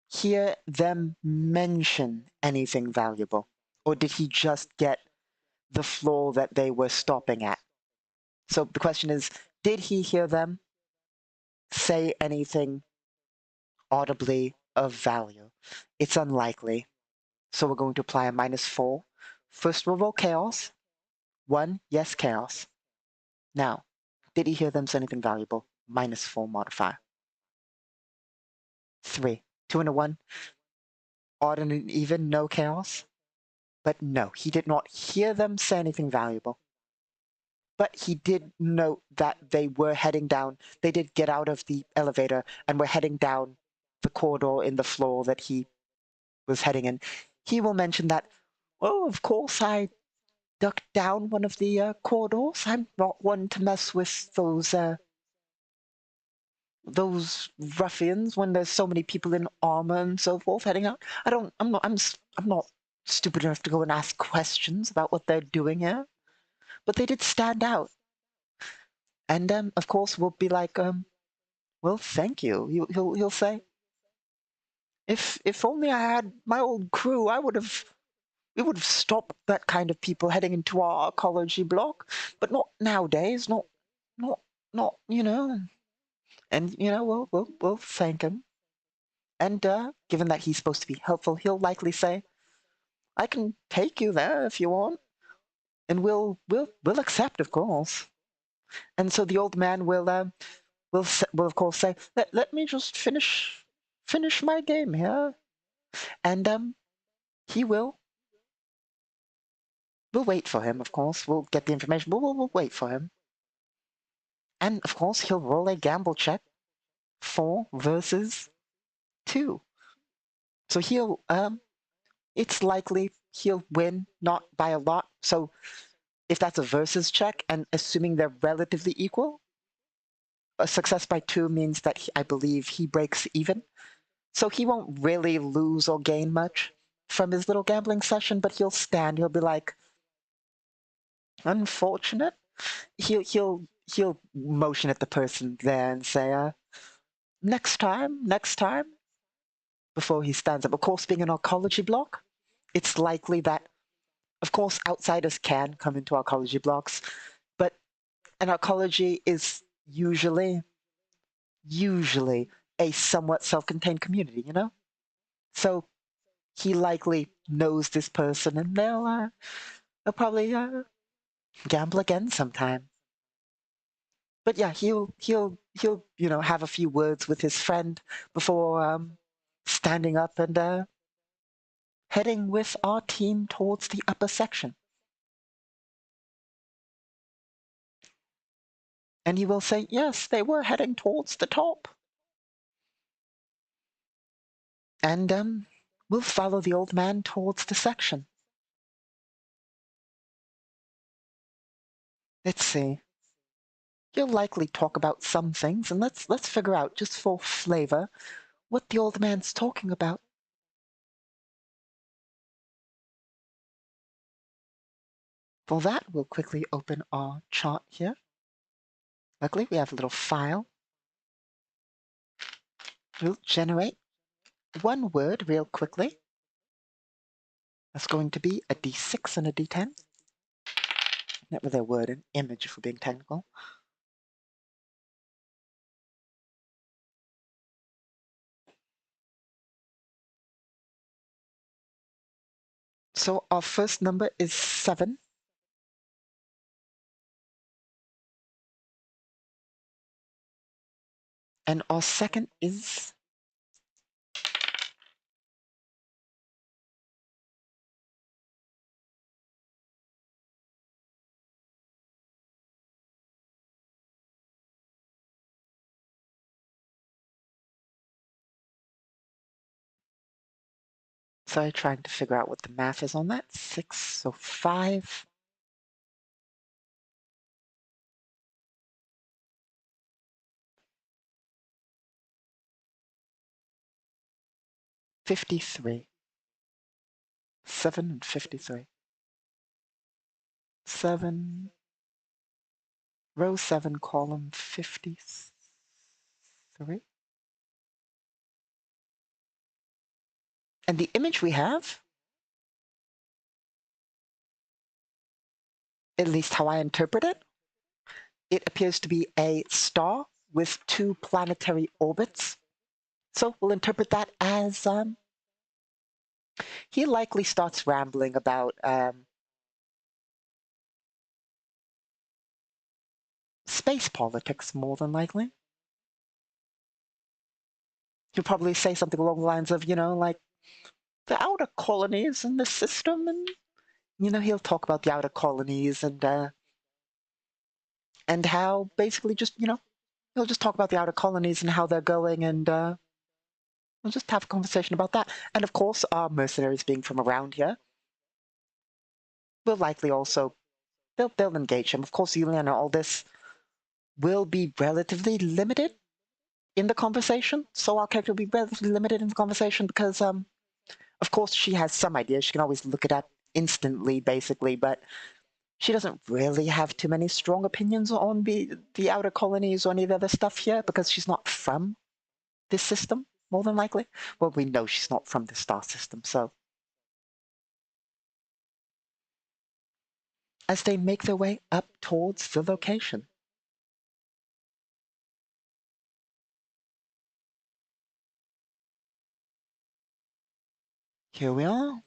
[SPEAKER 1] hear them mention anything valuable? Or did he just get the floor that they were stopping at? So the question is, did he hear them say anything audibly of value? It's unlikely. So we're going to apply a -4. First we'll roll chaos. 1, yes, chaos. Now, did he hear them say anything valuable? -4 modifier. 3. 2 and a 1. Odd and an even, no chaos. But no, he did not hear them say anything valuable. But he did note that they were heading down. They did get out of the elevator and were heading down the corridor in the floor that he was heading in. He will mention that, "Oh, of course, I ducked down one of the corridors. I'm not one to mess with those ruffians when there's so many people in armor and so forth heading out. I'm not stupid enough to go and ask questions about what they're doing here." But they did stand out. And of course, we'll be like, "Well, thank you." He'll say, If only I had my old crew, we would have stopped that kind of people heading into our ecology block, but not nowadays, not, not, And we'll thank him. And given that he's supposed to be helpful, he'll likely say, I can take you there if you want, and we'll accept, of course. And so the old man will of course say, let me just finish my game here, and he will. We'll wait for him, of course. We'll get the information, but we'll wait for him. And of course, he'll roll a gamble check 4 versus 2. So it's likely he'll win, not by a lot. So if that's a versus check, and assuming they're relatively equal, a success by 2 means that I believe he breaks even. So he won't really lose or gain much from his little gambling session, but he'll stand. He'll be like, unfortunate. He'll motion at the person there and say, next time, before he stands up. Of course, being an oncology block, it's likely that, of course, outsiders can come into oncology blocks, but an oncology is usually a somewhat self-contained community, you know? So he likely knows this person, and they'll probably gamble again sometime. But yeah, he'll have a few words with his friend before standing up and heading with our team towards the upper section. And he will say, yes, they were heading towards the top. And we'll follow the old man towards the section. Let's see. He'll likely talk about some things, and let's figure out, just for flavor, what the old man's talking about. For that, we'll quickly open our chart here. Luckily, we have a little file. We'll generate one word real quickly. That's going to be a D6 and a D10. Not really a word, an image if we're being technical. So our first number is 7. And our second is sorry, trying to figure out what the math is on that. 6, so 5. 53. 7 and 53. 7, row 7, column 53. And the image we have, at least how I interpret it, it appears to be a star with 2 planetary orbits. So we'll interpret that as he likely starts rambling about space politics, more than likely. He'll probably say something along the lines of, like the outer colonies in the system, and he'll talk about the outer colonies and how basically just he'll just talk about the outer colonies and how they're going, and we'll just have a conversation about that. And of course, our mercenaries being from around here will likely also they'll engage him. Of course, Yuliana, all this will be relatively limited in the conversation, so our character will be relatively limited in the conversation because of course she has some ideas. She can always look it up instantly, basically, but she doesn't really have too many strong opinions on the outer colonies or any of the other stuff here because she's not from this system, more than likely. Well, we know she's not from the star system, so as they make their way up towards the location. Here we are.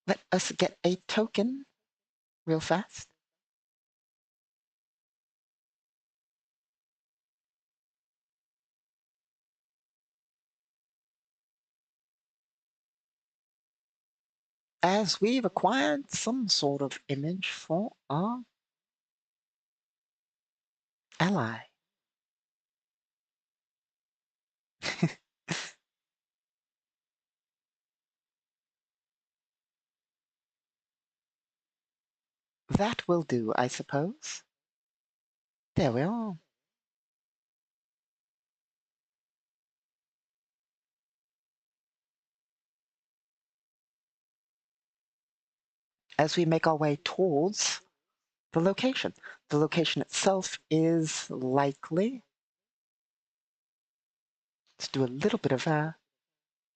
[SPEAKER 1] Let us get a token real fast. As we've acquired some sort of image for our ally. That will do, I suppose. There we are. As we make our way towards the location itself is likely. Let's do a little bit of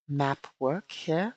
[SPEAKER 1] map work here.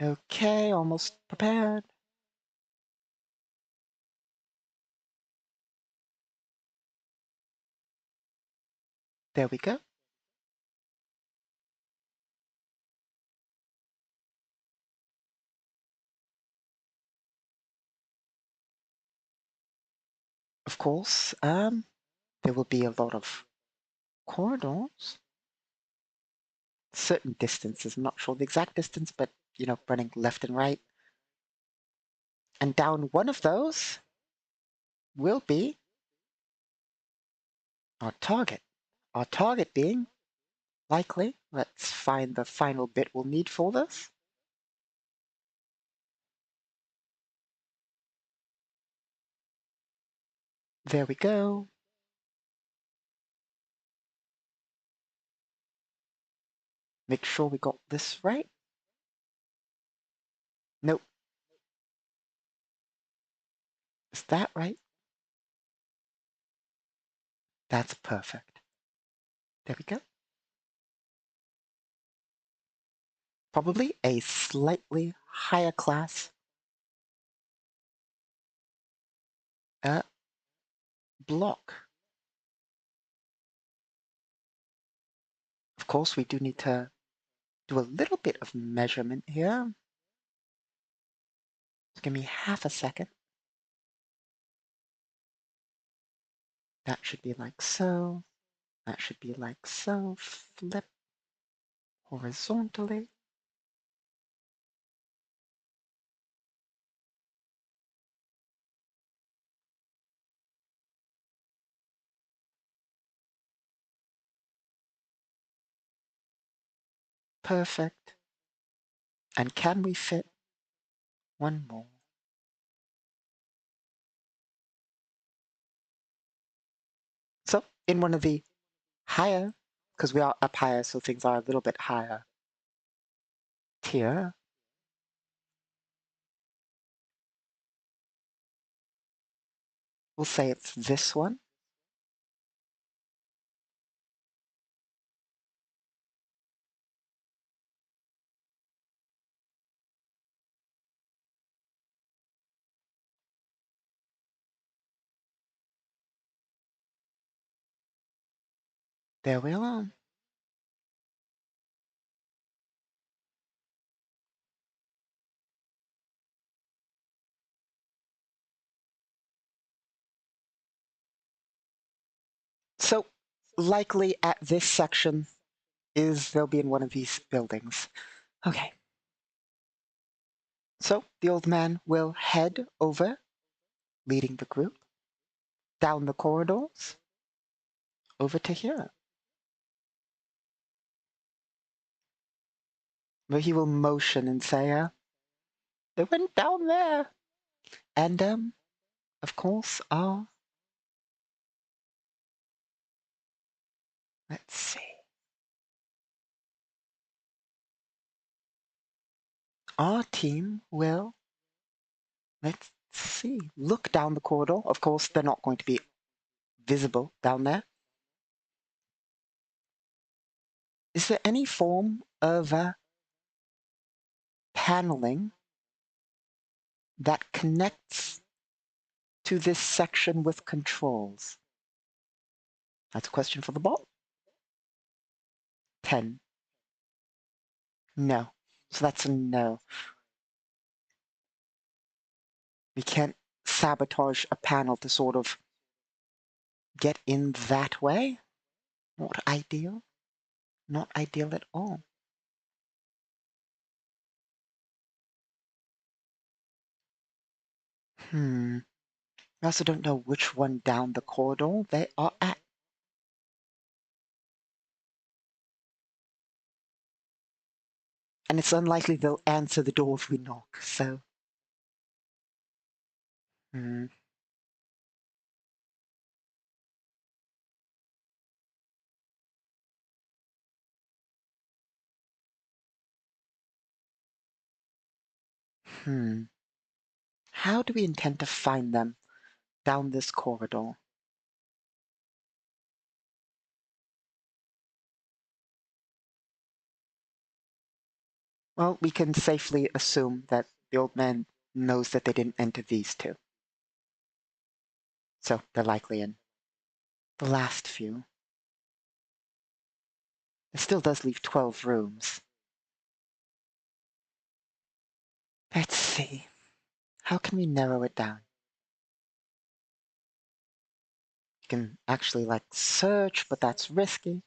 [SPEAKER 1] Okay, almost prepared. There we go. Of course, there will be a lot of corridors. Certain distances, I'm not sure the exact distance, but, running left and right. And down one of those will be our target. Our target being likely, let's find the final bit we'll need for this. There we go. Make sure we got this right. Nope. Is that right? That's perfect. There we go. Probably a slightly higher class block. Of course, we do need to do a little bit of measurement here. Just give me half a second. That should be like so. That should be like so. Flip horizontally. Perfect. And can we fit one more? So in one of the higher, because we are up higher, so things are a little bit higher tier. We'll say it's this one. There we are. So likely at this section they'll be in one of these buildings. Okay. So the old man will head over, leading the group, down the corridors, over to here, where he will motion and say, they went down there. And, of course, let's see. Our team will, let's see, look down the corridor. Of course, they're not going to be visible down there. Is there any form of paneling that connects to this section with controls? That's a question for the bot. 10. No. So that's a no. We can't sabotage a panel to sort of get in that way. Not ideal. Not ideal at all. I also don't know which one down the corridor they are at. And it's unlikely they'll answer the door if we knock, so. Hmm. How do we intend to find them down this corridor? Well, we can safely assume that the old man knows that they didn't enter these two. So they're likely in the last few. It still does leave 12 rooms. Let's see. How can we narrow it down? You can actually, like, search, but that's risky.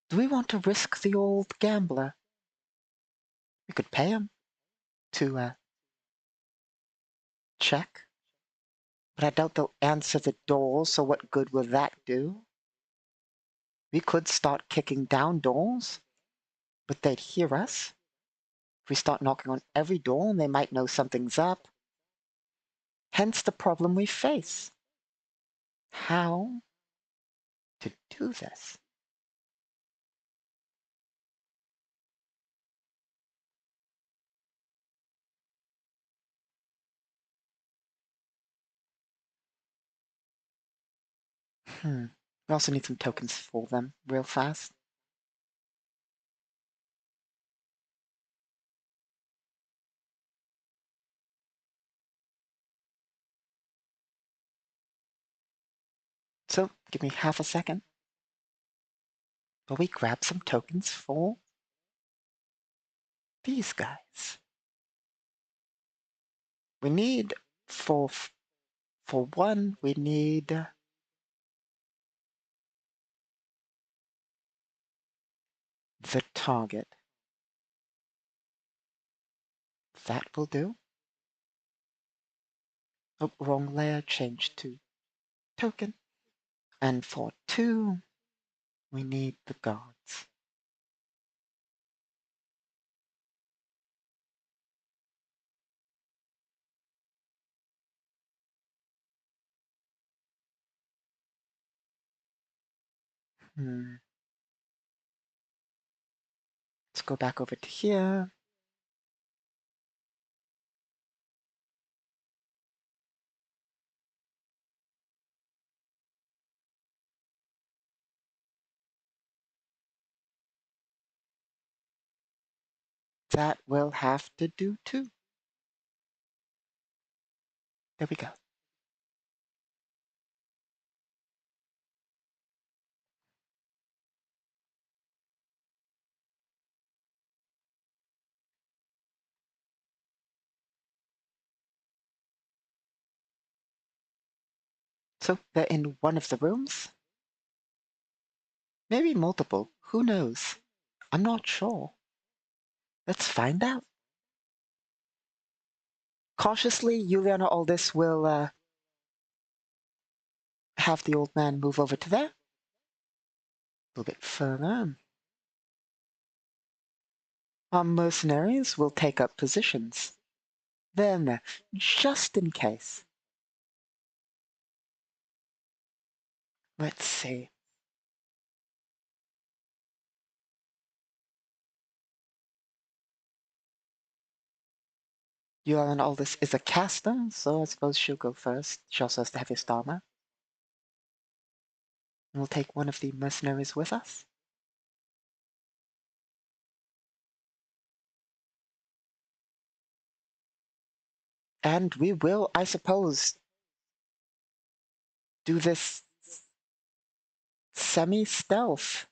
[SPEAKER 1] Do we want to risk the old gambler? We could pay him to check. But I doubt they'll answer the door, so what good will that do? We could start kicking down doors, but they'd hear us. If we start knocking on every door, they might know something's up. Hence the problem we face. How to do this? We also need some tokens for them real fast. So give me half a second. Will we grab some tokens for these guys? We need for one, we need the target. That will do. Oh, wrong layer, change to token. And for 2, we need the guards. Let's go back over to here. That will have to do too. There we go. So they're in one of the rooms. Maybe multiple. Who knows? I'm not sure. Let's find out. Cautiously, Juliana Aldis will have the old man move over to there. A little bit further. Our mercenaries will take up positions. Then, just in case. Let's see. Yuan Aldous is a caster, so I suppose she'll go first. She also has the heaviest armor. And we'll take one of the mercenaries with us. And we will, I suppose, do this semi-stealth.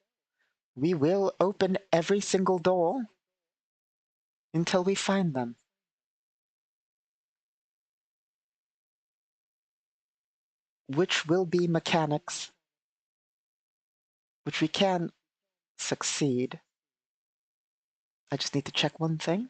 [SPEAKER 1] We will open every single door until we find them. Which will be mechanics, which we can succeed. I just need to check one thing.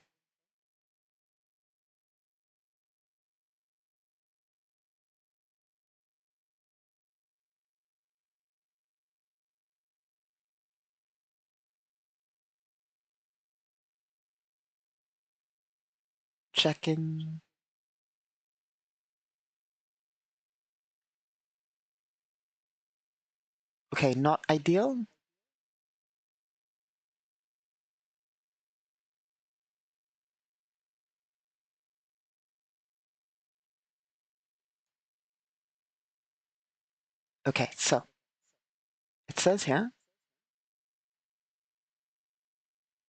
[SPEAKER 1] Checking. Okay, not ideal. Okay, so it says here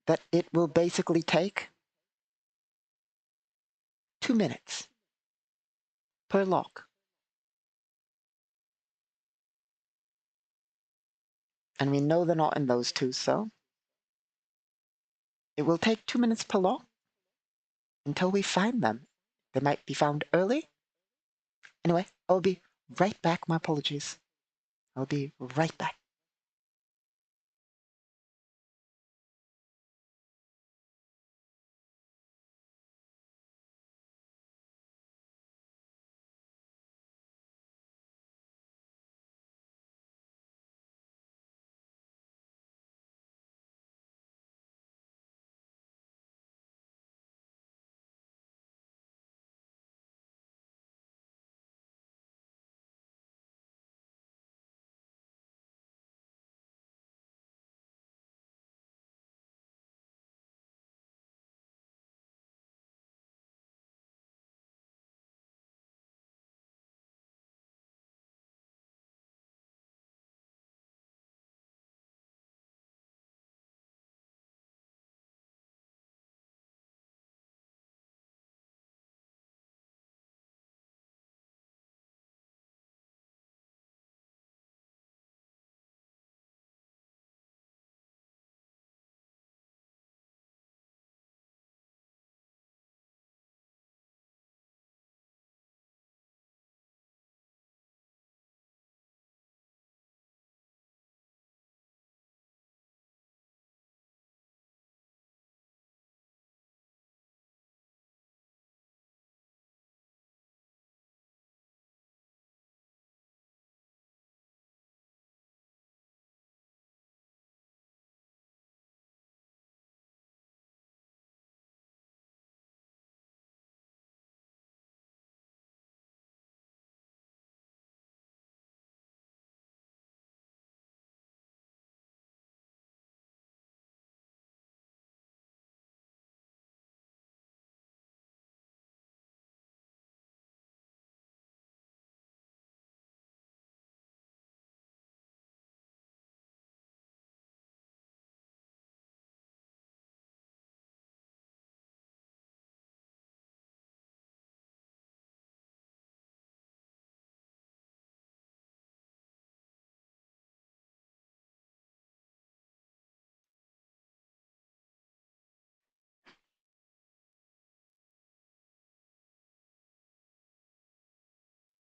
[SPEAKER 1] that it will basically take 2 minutes per lock. And we know they're not in those two, so it will take 2 minutes per lock until we find them. They might be found early. Anyway, I'll be right back. My apologies. I'll be right back.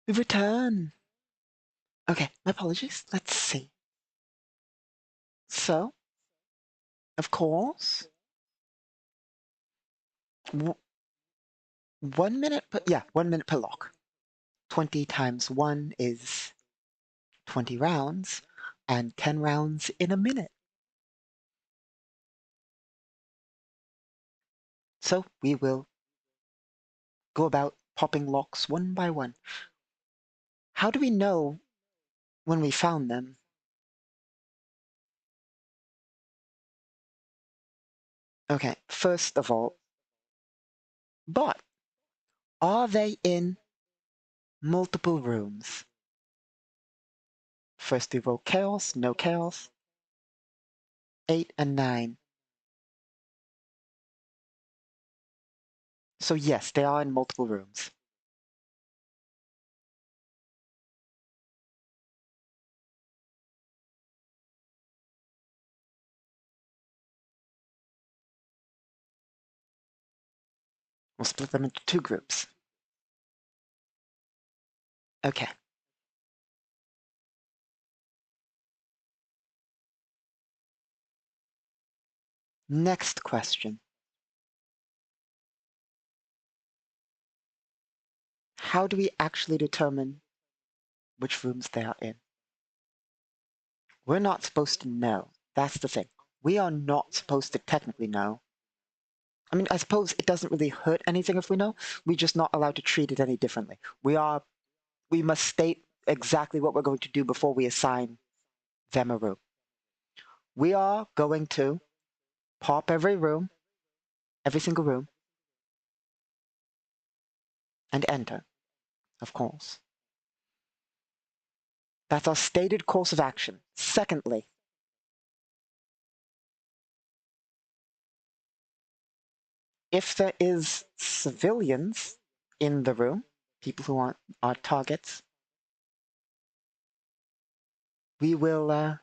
[SPEAKER 1] We return. Okay, my apologies. Let's see. So, of course, 1 minute per, yeah, 1 minute per lock. 20 times 1 is 20 rounds, and 10 rounds in a minute. So we will go about popping locks one by one. How do we know when we found them? Okay, first of all, bot. Are they in multiple rooms? First we roll chaos, no chaos. 8 and 9. So yes, they are in multiple rooms. We'll split them into 2 groups. Okay. Next question. How do we actually determine which rooms they are in? We're not supposed to know. That's the thing. We are not supposed to technically know. I mean, I suppose it doesn't really hurt anything if we know. We're just not allowed to treat it any differently. We must state exactly what we're going to do before we assign them a room. We are going to pop every room, every single room, and enter, of course. That's our stated course of action. Secondly, if there is civilians in the room, people who aren't our targets, we will, well,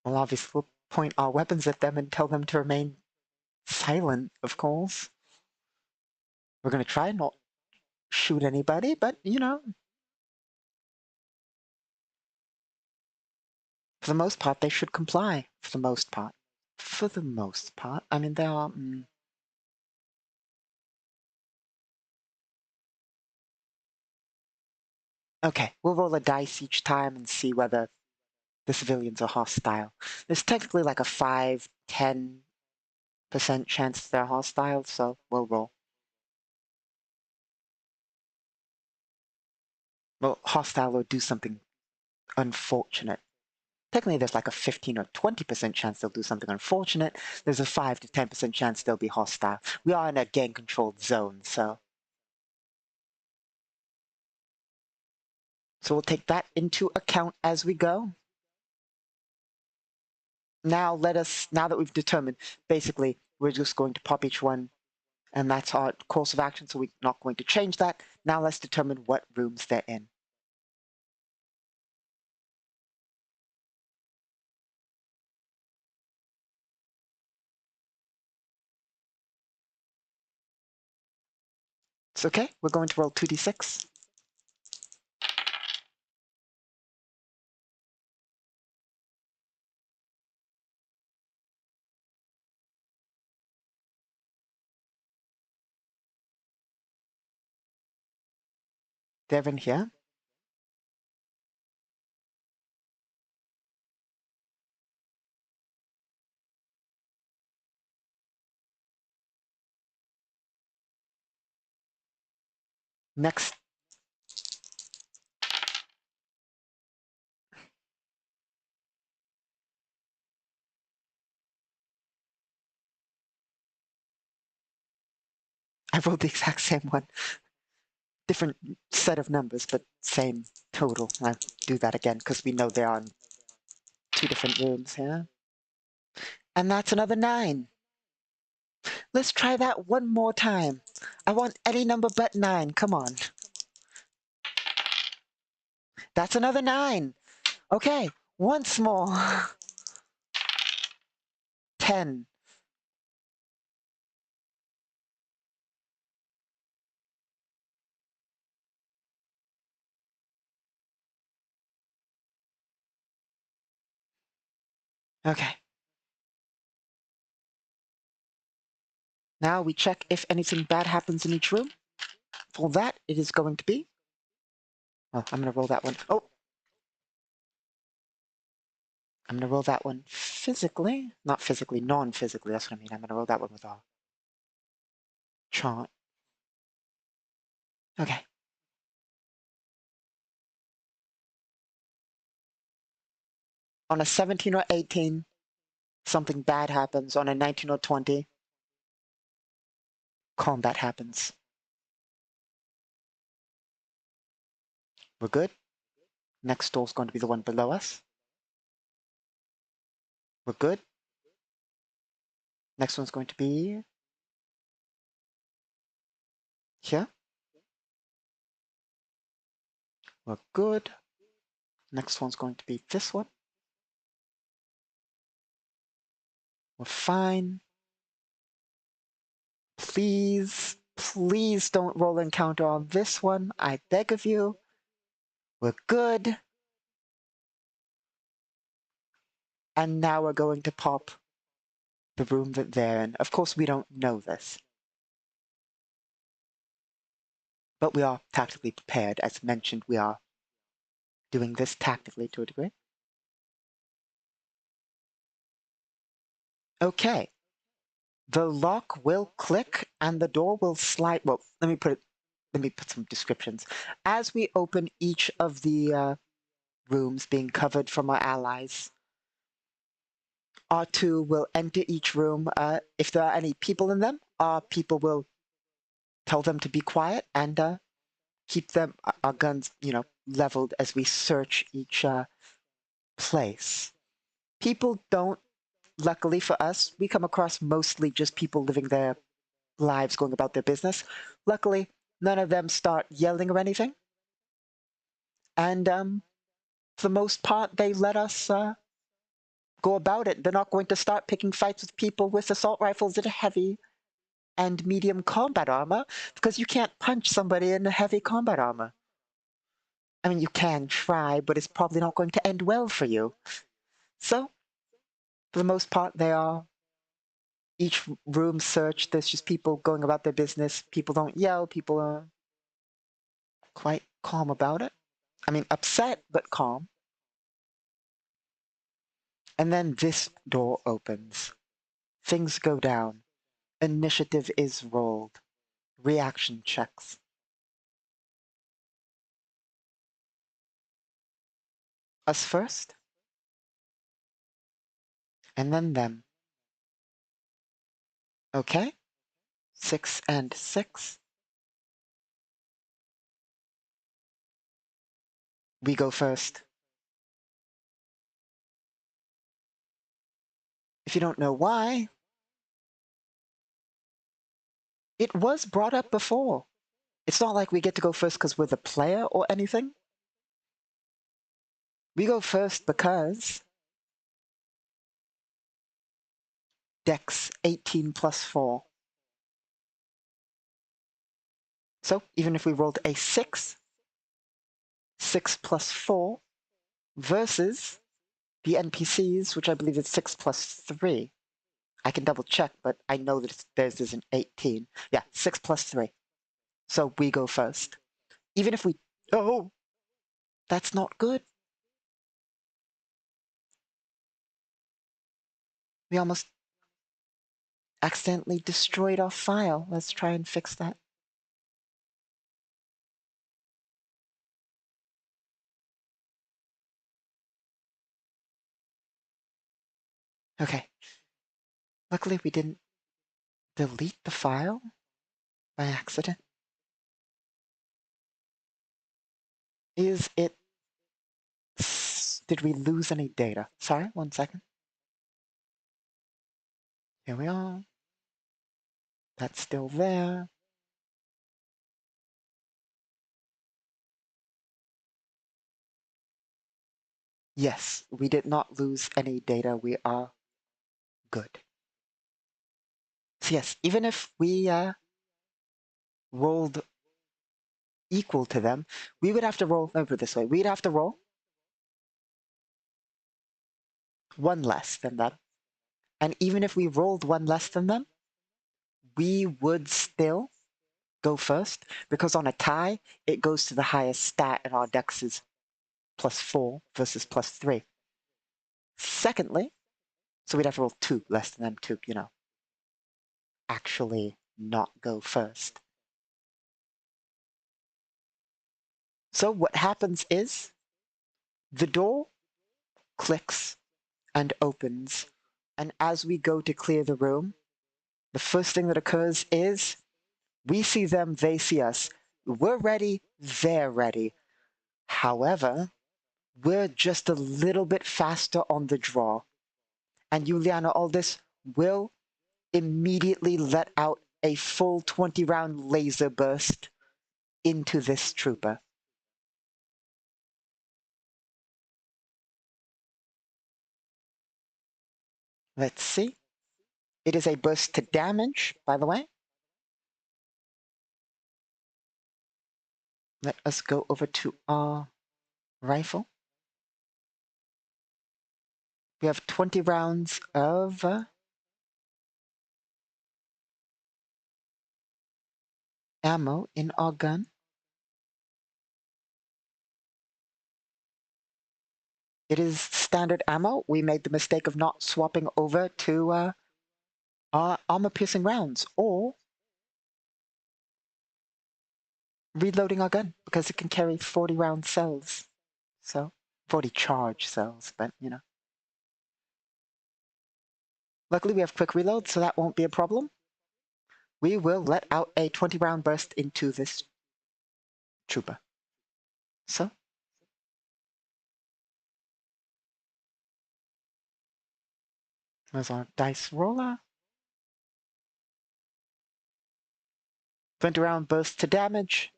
[SPEAKER 1] obviously, we'll point our weapons at them and tell them to remain silent, of course. We're going to try and not shoot anybody, but, you know, for the most part, they should comply. For the most part. For the most part. I mean, there are... Okay, we'll roll a dice each time and see whether the civilians are hostile. There's technically like a 5-10% chance they're hostile, so we'll roll. Well, hostile or do something unfortunate. Technically, there's like a 15 or 20% chance they'll do something unfortunate. There's a 5 to 10% chance they'll be hostile. We are in a gang-controlled zone, so... So we'll take that into account as we go. Now that we've determined, basically, we're just going to pop each one, and that's our course of action, so we're not going to change that. Now let's determine what rooms they're in. It's okay, we're going to roll 2d6. They're in here. Next. I rolled the exact same one. Different set of numbers, but same total. I'll do that again, because we know they're on 2 different rooms here. And that's another 9. Let's try that one more time. I want any number but 9. Come on. That's another 9. Okay, once more. 10. Okay. Now we check if anything bad happens in each room. For that, it is going to be... Oh, I'm going to roll that one. Oh! I'm going to roll that one physically. Not physically, non-physically. That's what I mean. I'm going to roll that one with our chart. Okay. On a 17 or 18, something bad happens. On a 19 or 20, combat happens. We're good. Next door's going to be the one below us. We're good. Next one's going to be here. We're good. Next one's going to be this one. We're fine. Please, please don't roll encounter on this one. I beg of you. We're good. And now we're going to pop the room that they're in. Of course, we don't know this. But we are tactically prepared. As mentioned, we are doing this tactically to a degree. Okay. The lock will click and the door will slide. Well, let me put some descriptions. As we open each of the rooms being covered from our allies, R2 will enter each room. If there are any people in them, our people will tell them to be quiet and keep our guns, leveled as we search each place. People don't, luckily for us, we come across mostly just people living their lives, going about their business. Luckily, none of them start yelling or anything. And for the most part, they let us go about it. They're not going to start picking fights with people with assault rifles that are heavy and medium combat armor, because you can't punch somebody in heavy combat armor. I mean, you can try, but it's probably not going to end well for you. So, for the most part, they are each room searched. There's just people going about their business. People don't yell. People are quite calm about it. I mean, upset, but calm. And then this door opens. Things go down. Initiative is rolled. Reaction checks. Us first. And then them. Okay. 6 and 6. We go first. If you don't know why, it was brought up before. It's not like we get to go first because we're the player or anything. We go first because Dex 18 plus 4. So even if we rolled a 6, 6 plus 4 versus the NPCs, which I believe is 6 plus 3. I can double check, but I know that theirs is an 18. Yeah, 6 plus 3. So we go first. Even if we... Oh! That's not good. We almost accidentally destroyed our file. Let's try and fix that. Okay. Luckily, we didn't delete the file by accident. Is it... Did we lose any data? Sorry, 1 second. Here we are. That's still there. Yes, we did not lose any data. We are good. So yes, even if we rolled equal to them, we would have to roll, let me put it this way, we'd have to roll 1 less than them. And even if we rolled 1 less than them, we would still go first, because on a tie, it goes to the highest stat, and our dex is +4 versus +3. Secondly, so we'd have to roll 2 less than them to, actually not go first. So what happens is the door clicks and opens, and as we go to clear the room, the first thing that occurs is We see them, they see us. We're ready, they're ready. However, we're just a little bit faster on the draw. And Juliana Aldis will immediately let out a full 20-round laser burst into this trooper. Let's see. It is a burst to damage, by the way. Let us go over to our rifle. We have 20 rounds of ammo in our gun. It is standard ammo. We made the mistake of not swapping over to our armor-piercing rounds or reloading our gun because it can carry 40-round cells. So, 40 charge cells, but you know. Luckily, we have quick reload, so that won't be a problem. We will let out a 20-round burst into this trooper. So, there's our dice roller. 20-round burst to damage.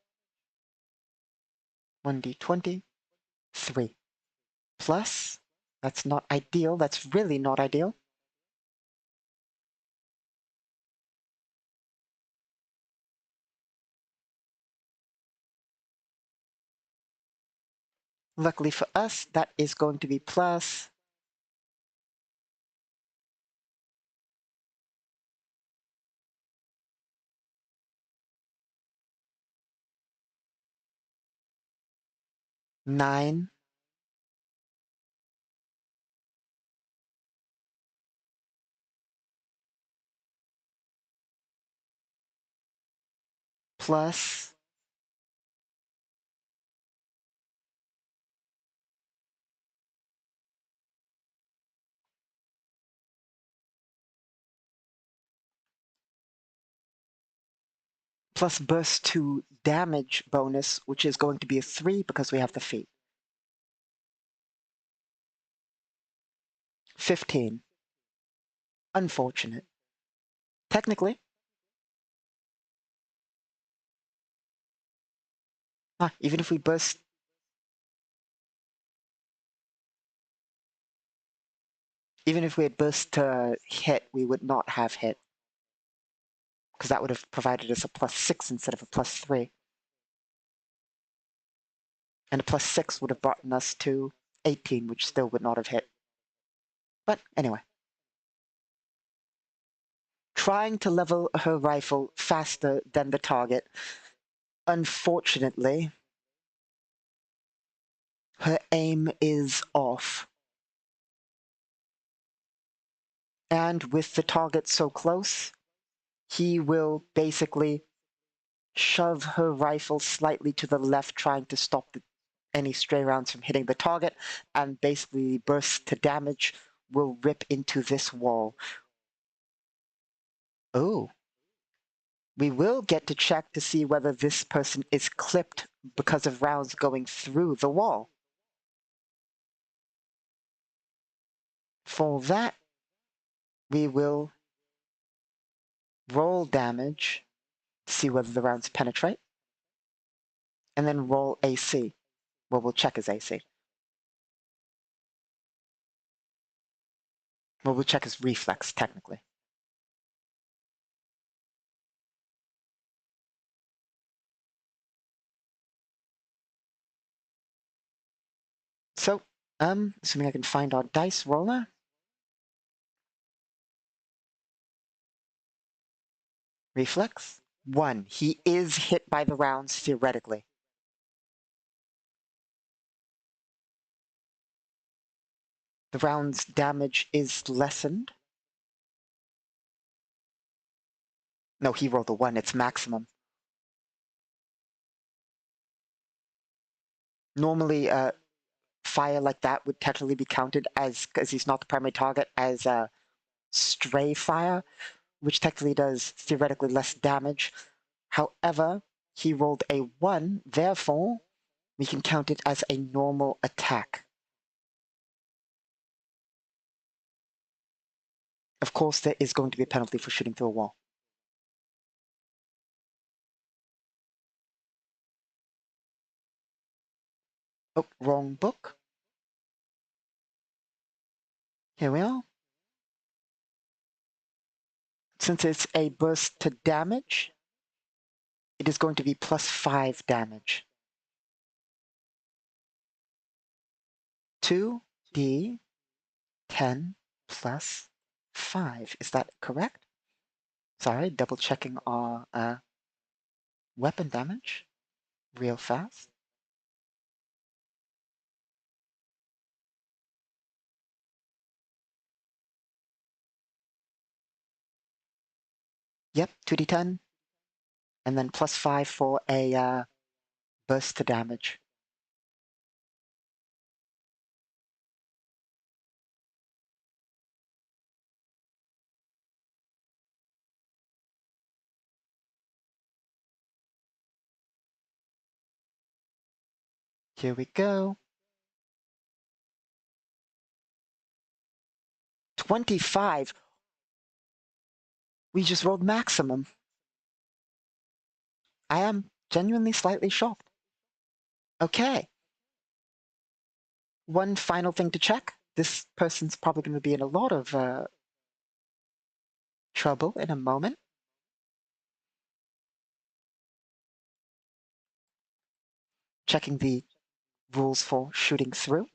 [SPEAKER 1] 1d20. 3. Plus, that's not ideal. That's really not ideal. Luckily for us, that is going to be plus nine plus plus burst to damage bonus, which is going to be a 3 because we have the feat. 15. Unfortunate. Technically, even if we burst, even if we had burst to hit, we would not have hit because that would have provided us a +6 instead of a +3. And a +6 would have brought us to 18, which still would not have hit. But anyway. Trying to level her rifle faster than the target. Unfortunately, her aim is off. And with the target so close, he will basically shove her rifle slightly to the left, trying to stop any stray rounds from hitting the target, and basically burst to damage will rip into this wall. Oh. We will get to check to see whether this person is clipped because of rounds going through the wall. For that, we will roll damage to see whether the rounds penetrate, and then roll AC. Well, we'll check his AC. Well, we'll check his reflex, technically. So, assuming I can find our dice roller. Reflex. 1. He is hit by the rounds, theoretically. The round's damage is lessened. No, he rolled a 1. It's maximum. Normally, fire like that would technically be counted as, because he's not the primary target, as stray fire, which technically does theoretically less damage. However, he rolled a 1, therefore, we can count it as a normal attack. Of course, there is going to be a penalty for shooting through a wall. Oh, wrong book. Here we are. Since it's a burst to damage, it is going to be +5 damage. 2d10 plus 5. Is that correct? Sorry, double checking our weapon damage real fast. Yep, 2d10. And then +5 for a burst to damage. Here we go. 25. We just rolled maximum. I am genuinely slightly shocked. Okay. One final thing to check. This person's probably going to be in a lot of trouble in a moment. Checking the rules for shooting through.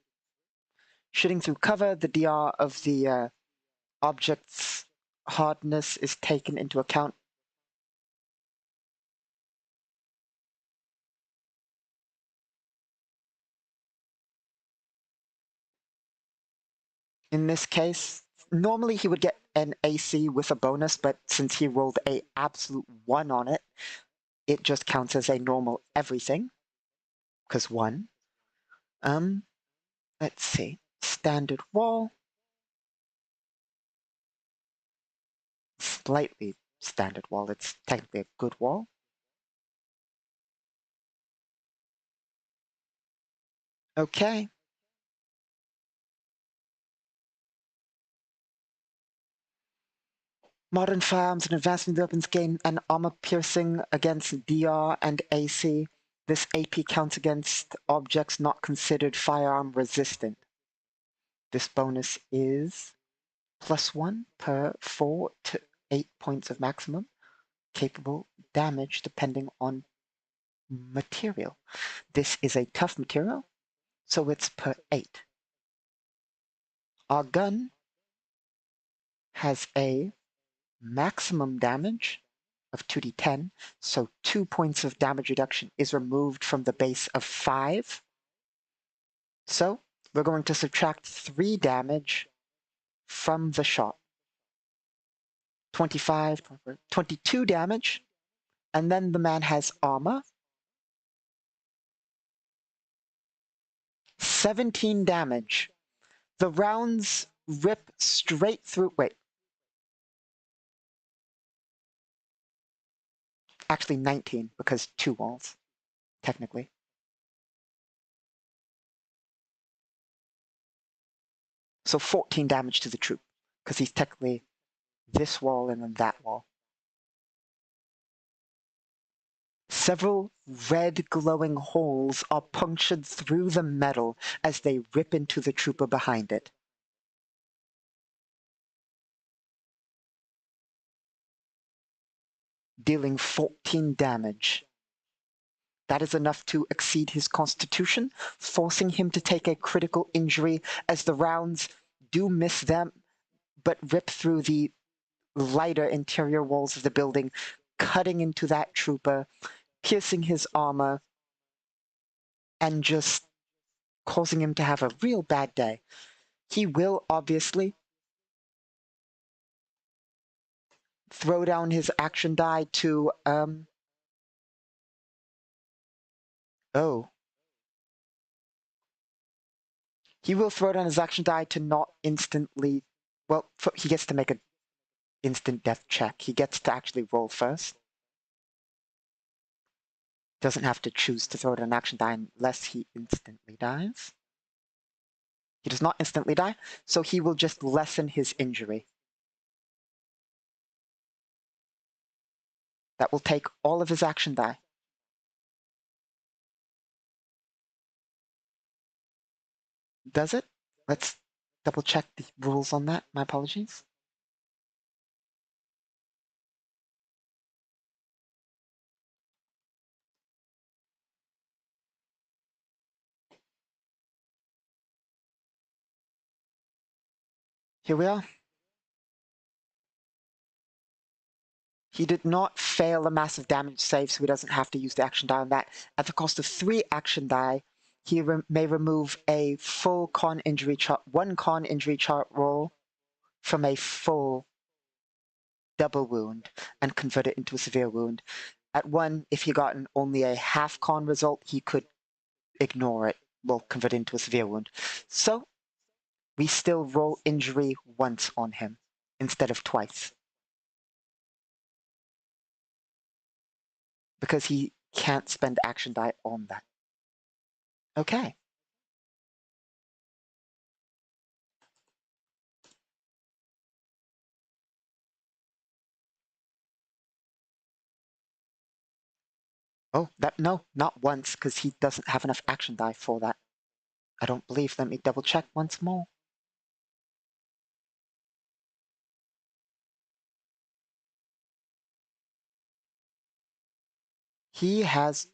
[SPEAKER 1] Shooting through cover, the DR of the object's hardness is taken into account. In this case, normally he would get an AC with a bonus, but since he rolled a absolute 1 on it, it just counts as a normal everything, because 1. Let's see. Standard wall. Slightly standard wall. It's technically a good wall. Okay. Modern firearms and advanced weapons gain an armor piercing against DR and AC. This AP counts against objects not considered firearm resistant. This bonus is +1 per 4 to 8 points of maximum capable damage depending on material. This is a tough material, so it's per 8. Our gun has a maximum damage of 2d10, so 2 points of damage reduction is removed from the base of 5. So we're going to subtract 3 damage from the shot. 22 damage, and then the man has armor. 17 damage. The rounds rip straight through. Wait. Actually 19, because 2 walls, technically. So 14 damage to the troop, because he's technically this wall and then that wall. Several red glowing holes are punctured through the metal as they rip into the trooper behind it. Dealing 14 damage. That is enough to exceed his constitution, forcing him to take a critical injury as the rounds do miss them, but rip through the lighter interior walls of the building, cutting into that trooper, piercing his armor, and just causing him to have a real bad day. He will obviously throw down his action die to, he will throw down his action die to not instantly, well, he gets to make an instant death check. He gets to actually roll first. Doesn't have to choose to throw it an action die unless he instantly dies. He does not instantly die, so he will just lessen his injury. That will take all of his action die. Does it? Let's double check the rules on that. My apologies. Here we are. He did not fail a massive damage save, so he doesn't have to use the action die on that. At the cost of 3 action die, he may remove a full con injury chart, 1 con injury chart roll from a full double wound and convert it into a severe wound. At 1, if he gotten only a half con result, he could ignore it. Will convert it into a severe wound. So we still roll injury once on him instead of twice. Because he can't spend action die on that. Okay. Oh, no, not once, because he doesn't have enough action die for that. I don't believe. Let me double check once more. He has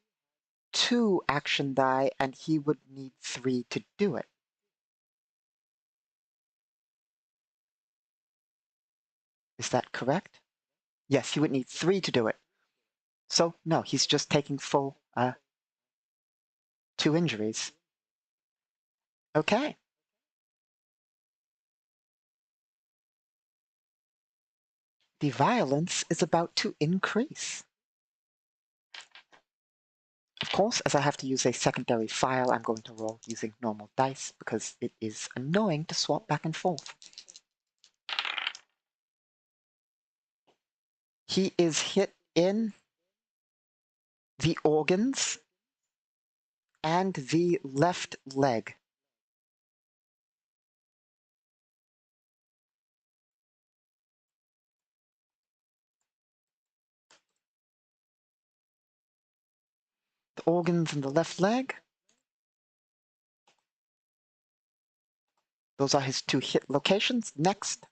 [SPEAKER 1] 2 action die, and he would need 3 to do it. Is that correct? Yes, he would need 3 to do it. So, no, he's just taking full 2 injuries. Okay. The violence is about to increase. Of course, as I have to use a secondary file, I'm going to roll using normal dice because it is annoying to swap back and forth. He is hit in the organs and the left leg. The organs and the left leg. Those are his 2 hit locations. Next.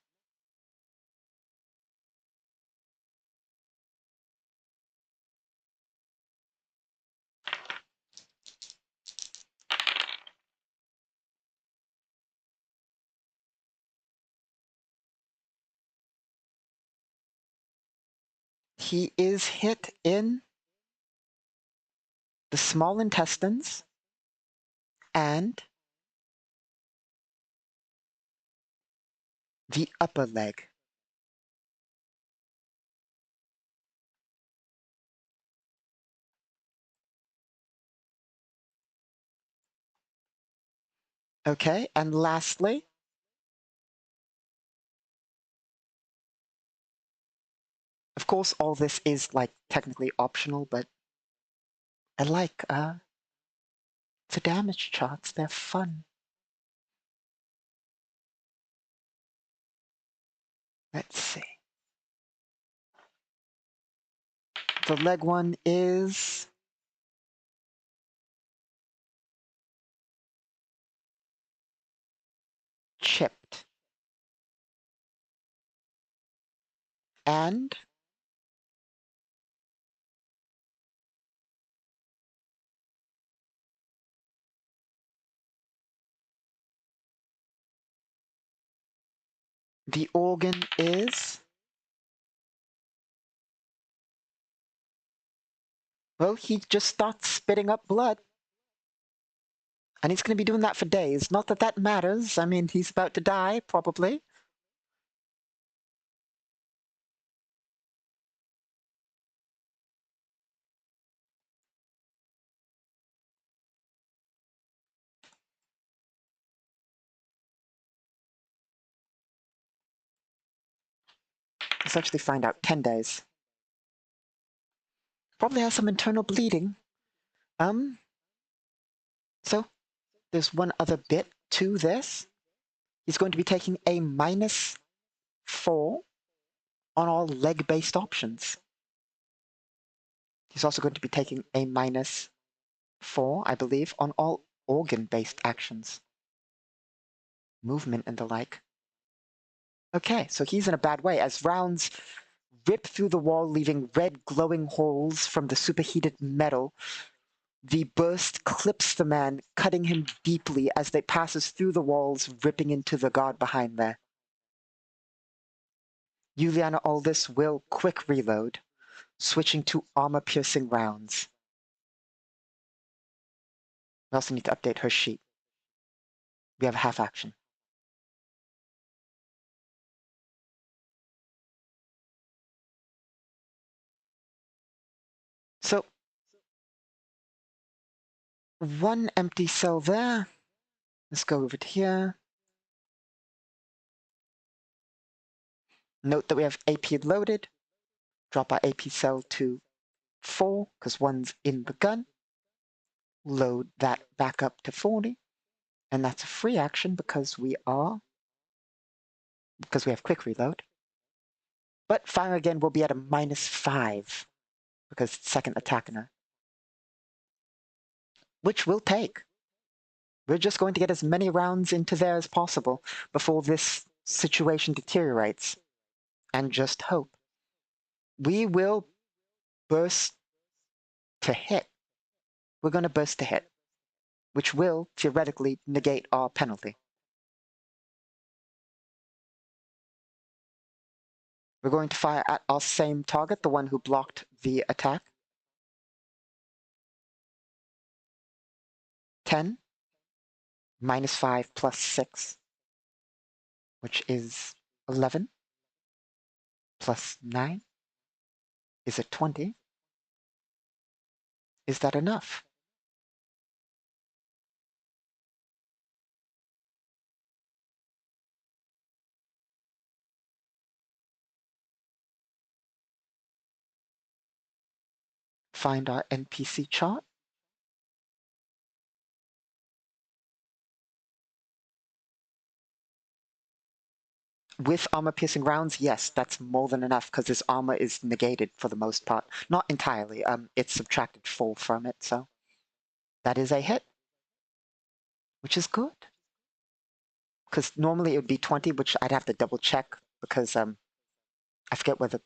[SPEAKER 1] He is hit in the small intestines and the upper leg. Okay, and lastly, of course, all this is like technically optional, but I like the damage charts. They're fun. Let's see. The leg one is chipped. And the organ is, well, he just starts spitting up blood. And he's going to be doing that for days. Not that that matters. I mean, he's about to die, probably. Let's actually find out. 10 days. Probably has some internal bleeding. So there's one other bit to this. He's going to be taking a -4 on all leg-based options. He's also going to be taking a -4, I believe, on all organ-based actions. Movement and the like. Okay, so he's in a bad way as rounds rip through the wall, leaving red glowing holes from the superheated metal. The burst clips the man, cutting him deeply as it passes through the walls, ripping into the guard behind there. Juliana Aldis will quick reload, switching to armor-piercing rounds. We also need to update her sheet. We have a half action. So, one empty cell there. Let's go over to here. Note that we have AP loaded. Drop our AP cell to 4, because 1's in the gun. Load that back up to 40. And that's a free action because we have quick reload. But fire again will be at a -5 because it's second attack in her. Which we'll take. We're just going to get as many rounds into there as possible before this situation deteriorates. And just hope. We will burst to hit. We're going to burst to hit, which will theoretically negate our penalty. We're going to fire at our same target, the one who blocked the attack. 10, -5 plus 6, which is 11, plus 9 is a 20. Is that enough? Find our NPC chart. With armor-piercing rounds, yes, that's more than enough because his armor is negated for the most part. Not entirely. It's subtracted 4 from it, so that is a hit, which is good. Because normally it would be 20, which I'd have to double check because I forget whether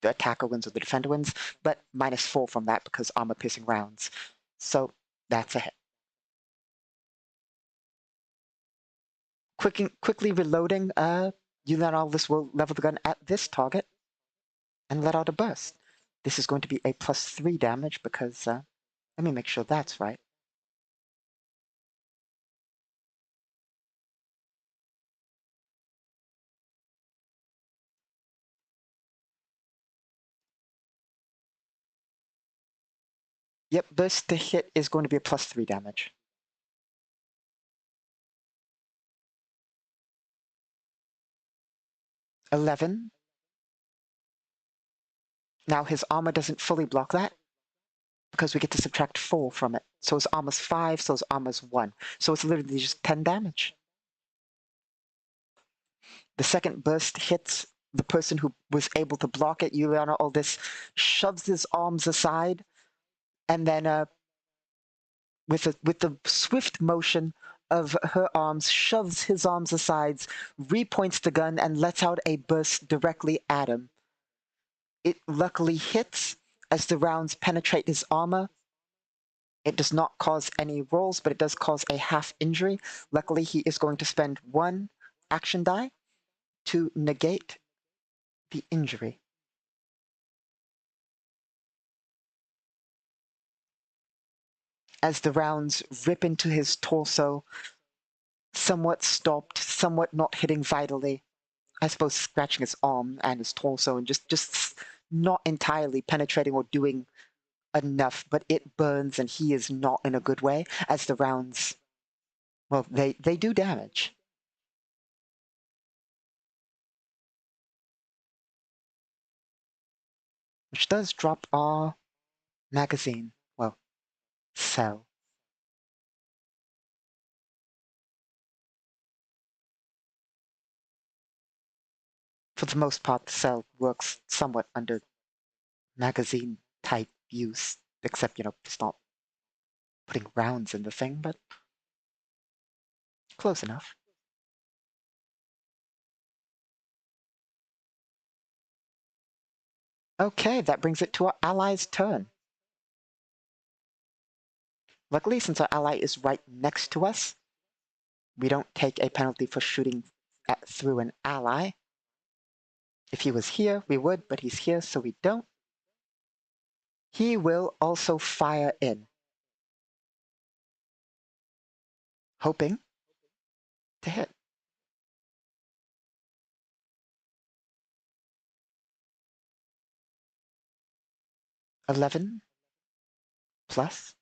[SPEAKER 1] the attacker wins or the defender wins, but -4 from that because armor-piercing rounds. So that's a hit. Quickly reloading, you let all this will level the gun at this target and let out a burst. This is going to be a +3 damage because, let me make sure that's right. Yep, burst to hit is going to be a +3 damage. $11. Now his armor doesn't fully block that because we get to subtract 4 from it. So his armor's 5, so his armor's 1. So it's literally just 10 damage. The second burst hits the person who was able to block it. Juliana Aldis shoves his arms aside, and then with the swift motion of her arms, shoves his arms aside, repoints the gun, and lets out a burst directly at him. It luckily hits as the rounds penetrate his armor. It does not cause any rolls, but it does cause a half injury. Luckily, he is going to spend 1 action die to negate the injury. As the rounds rip into his torso, somewhat stopped, somewhat not hitting vitally. I suppose scratching his arm and his torso and just not entirely penetrating or doing enough, but it burns and he is not in a good way as the rounds, well, they do damage. Which does drop our magazine. Well, cell. For the most part, the cell works somewhat under magazine type use, except, it's not putting rounds in the thing, but close enough. Okay, that brings it to our ally's turn. Luckily, since our ally is right next to us, we don't take a penalty for shooting through an ally. If he was here, we would, but he's here, so we don't. He will also fire in, hoping to hit. 11 plus.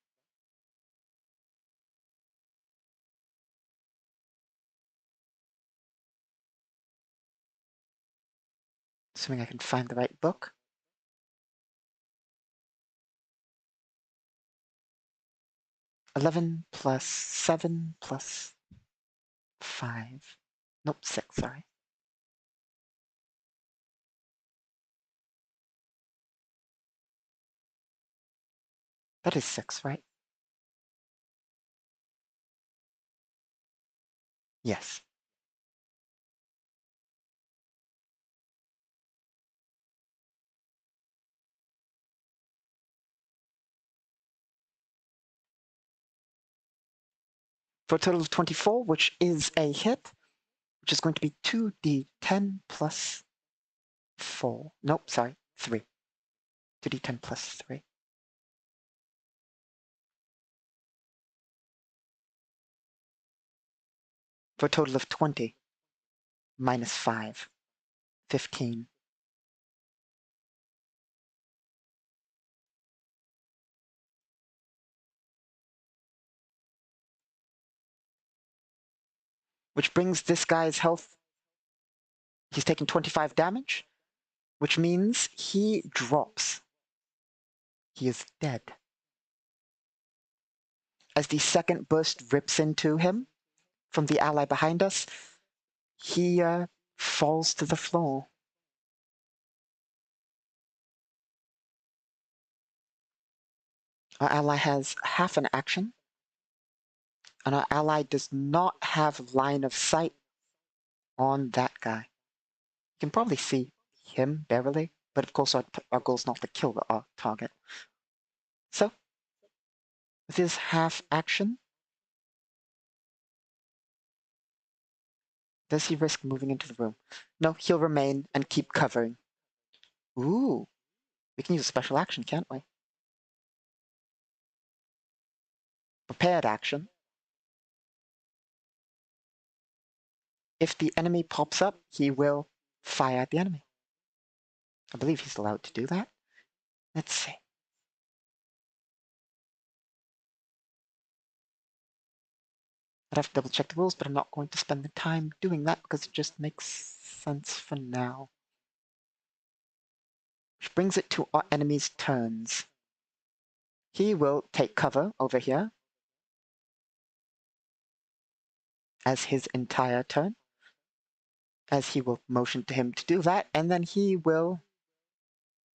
[SPEAKER 1] Assuming I can find the right book. 11 plus 7 plus 5. Nope, 6, sorry. That is 6, right? Yes. For a total of 24, which is a hit, which is going to be 2d10 plus 4. Nope, sorry, 3. 2d10 plus 3. For a total of 20, minus 5. 15. Which brings this guy's health. He's taking 25 damage, which means he drops. He is dead. As the second burst rips into him from the ally behind us, he falls to the floor. Our ally has half an action, and our ally does not have line of sight on that guy. You can probably see him barely, but of course our goal is not to kill our target. So, with his half action, does he risk moving into the room? No, he'll remain and keep covering. Ooh, we can use a special action, can't we? Prepared action. If the enemy pops up, he will fire at the enemy. I believe he's allowed to do that. Let's see. I'd have to double check the rules, but I'm not going to spend the time doing that because it just makes sense for now. Which brings it to our enemy's turns. He will take cover over here as his entire turn, as he will motion to him to do that, and then he will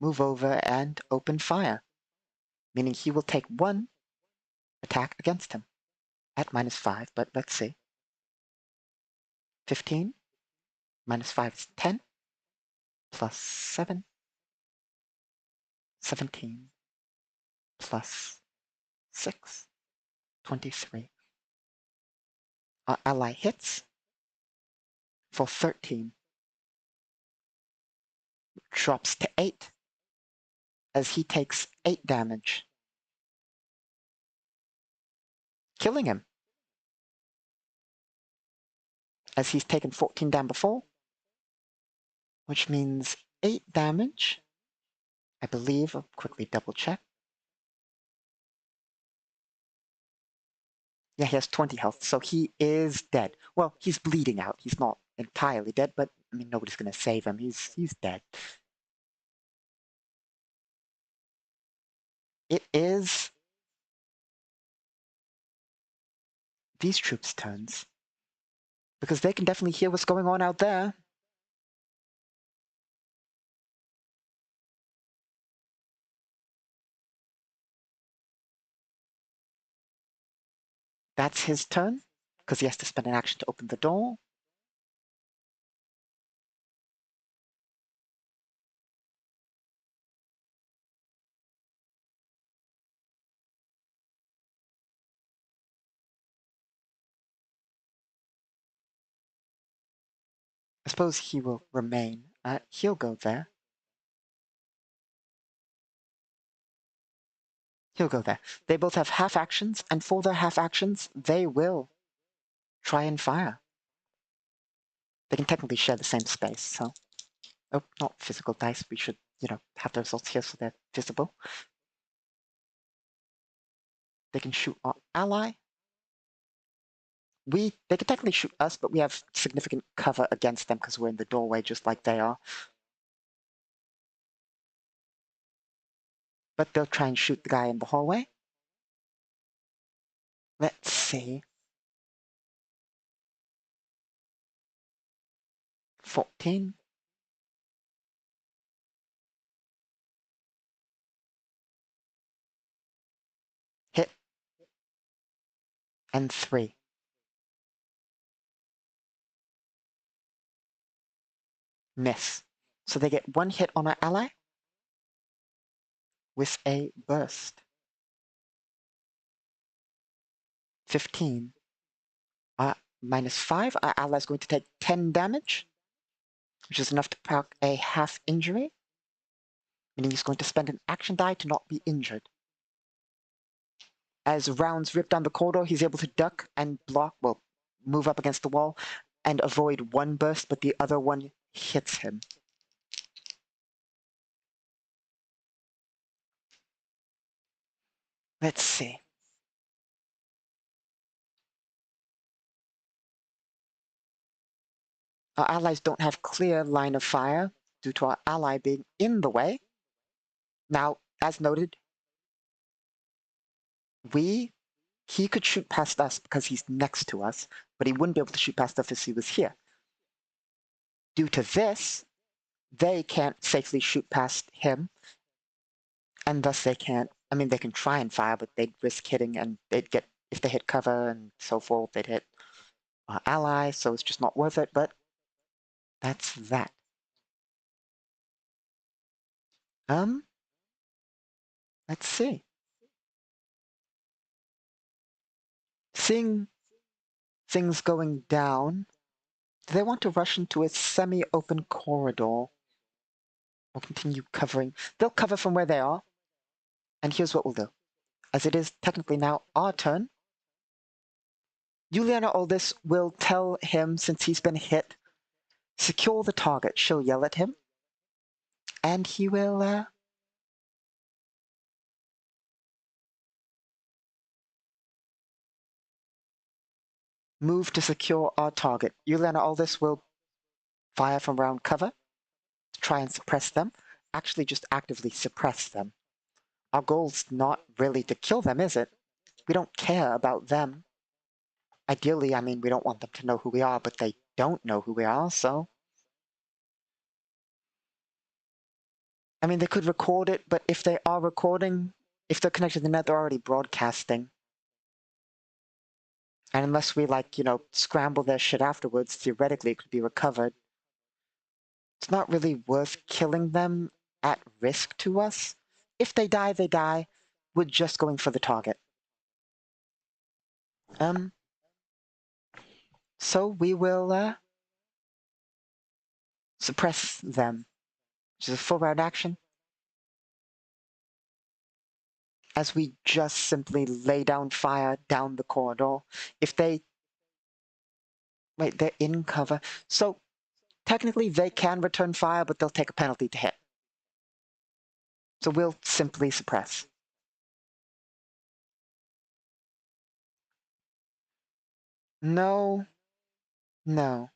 [SPEAKER 1] move over and open fire, meaning he will take 1 attack against him at minus 5, but let's see. 15 minus 5 is 10, plus 7, 17, plus 6, 23. Our ally hits for 13, drops to 8 as he takes 8 damage, killing him. As he's taken 14 down before, which means 8 damage. I believe, I'll quickly double check. Yeah, he has 20 health, so he is dead. Well, he's bleeding out. He's not entirely dead, but I mean, nobody's going to save him. He's dead. It is these troops' turns. Because they can definitely hear what's going on out there. That's his turn, because he has to spend an action to open the door. I suppose he will remain. He'll go there. He'll go there. They both have half actions, and for their half actions, they will try and fire. They can technically share the same space, so... Oh, not physical dice. We should, have the results here so they're visible. They can shoot our ally. They can technically shoot us, but we have significant cover against them because we're in the doorway just like they are. But they'll try and shoot the guy in the hallway. Let's see. 14. Hit. And 3. Miss. So they get 1 hit on our ally with a burst. 15. -5. Our ally is going to take 10 damage, which is enough to proc a half injury, meaning he's going to spend an action die to not be injured. As rounds rip down the corridor, he's able to duck and block, well, move up against the wall and avoid one burst, but the other one hits him. Let's see. Our allies don't have clear line of fire due to our ally being in the way. Now, as noted, he could shoot past us because he's next to us, but he wouldn't be able to shoot past us if he was here. Due to this, they can't safely shoot past him, and thus they can't, they can try and fire, but they'd risk hitting, and they'd get, if they hit cover and so forth, they'd hit our ally, so it's just not worth it, but that's that. Let's see. Seeing things going down, do they want to rush into a semi-open corridor or continue covering? They'll cover from where they are, and here's what we'll do. As it is technically now our turn, Juliana Aldous will tell him, since he's been hit, secure the target. She'll yell at him, and he will move to secure our target. Juliana Aldous will fire from round cover to try and suppress them. Actually, just actively suppress them. Our goal's not really to kill them, is it? We don't care about them. Ideally, we don't want them to know who we are, but they don't know who we are, so... they could record it, but if they are recording, if they're connected to the net, they're already broadcasting. And unless we, scramble their shit afterwards, theoretically it could be recovered. It's not really worth killing them at risk to us. If they die, they die. We're just going for the target. So we will, suppress them, which is a full round action. As we just simply lay down fire down the corridor. If they... Wait, they're in cover. So, technically, they can return fire, but they'll take a penalty to hit. So we'll simply suppress. No. No.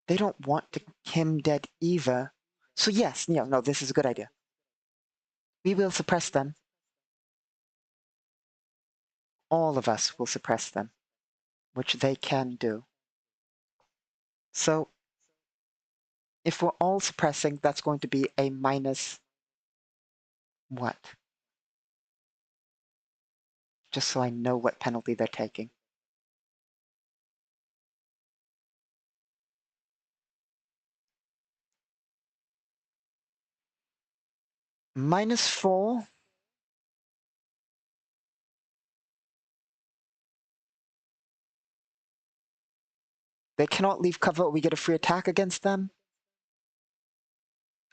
[SPEAKER 1] They don't want him dead either. So yes, no, this is a good idea. We will suppress them. all of us will suppress them, which they can do. So if we're all suppressing, that's going to be a minus what? Just so I know what penalty they're taking. -4. They cannot leave cover or we get a free attack against them.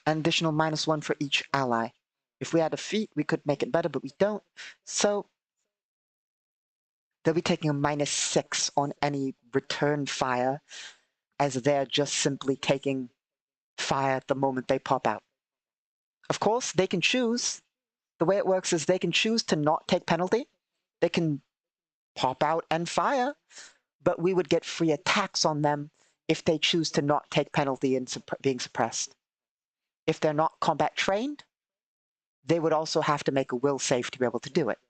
[SPEAKER 1] An additional -1 for each ally. If we had a feat, we could make it better, but we don't. So they'll be taking a -6 on any return fire, as they're just simply taking fire at the moment they pop out. Of course, they can choose. The way it works is they can choose to not take penalty. They can pop out and fire, but we would get free attacks on them if they choose to not take penalty and being suppressed. If they're not combat trained, they would also have to make a will save to be able to do it.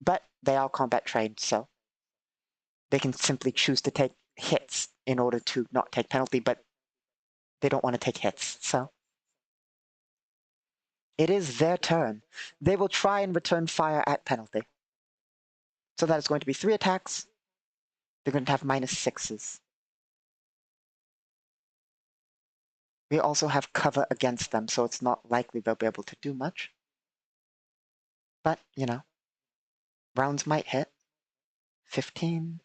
[SPEAKER 1] But they are combat trained, so they can simply choose to take hits in order to not take penalty, but they don't want to take hits, so it is their turn. They will try and return fire at penalty. So that is going to be 3 attacks. They're going to have -6s. We also have cover against them, so it's not likely they'll be able to do much. But, you know, rounds might hit. 15.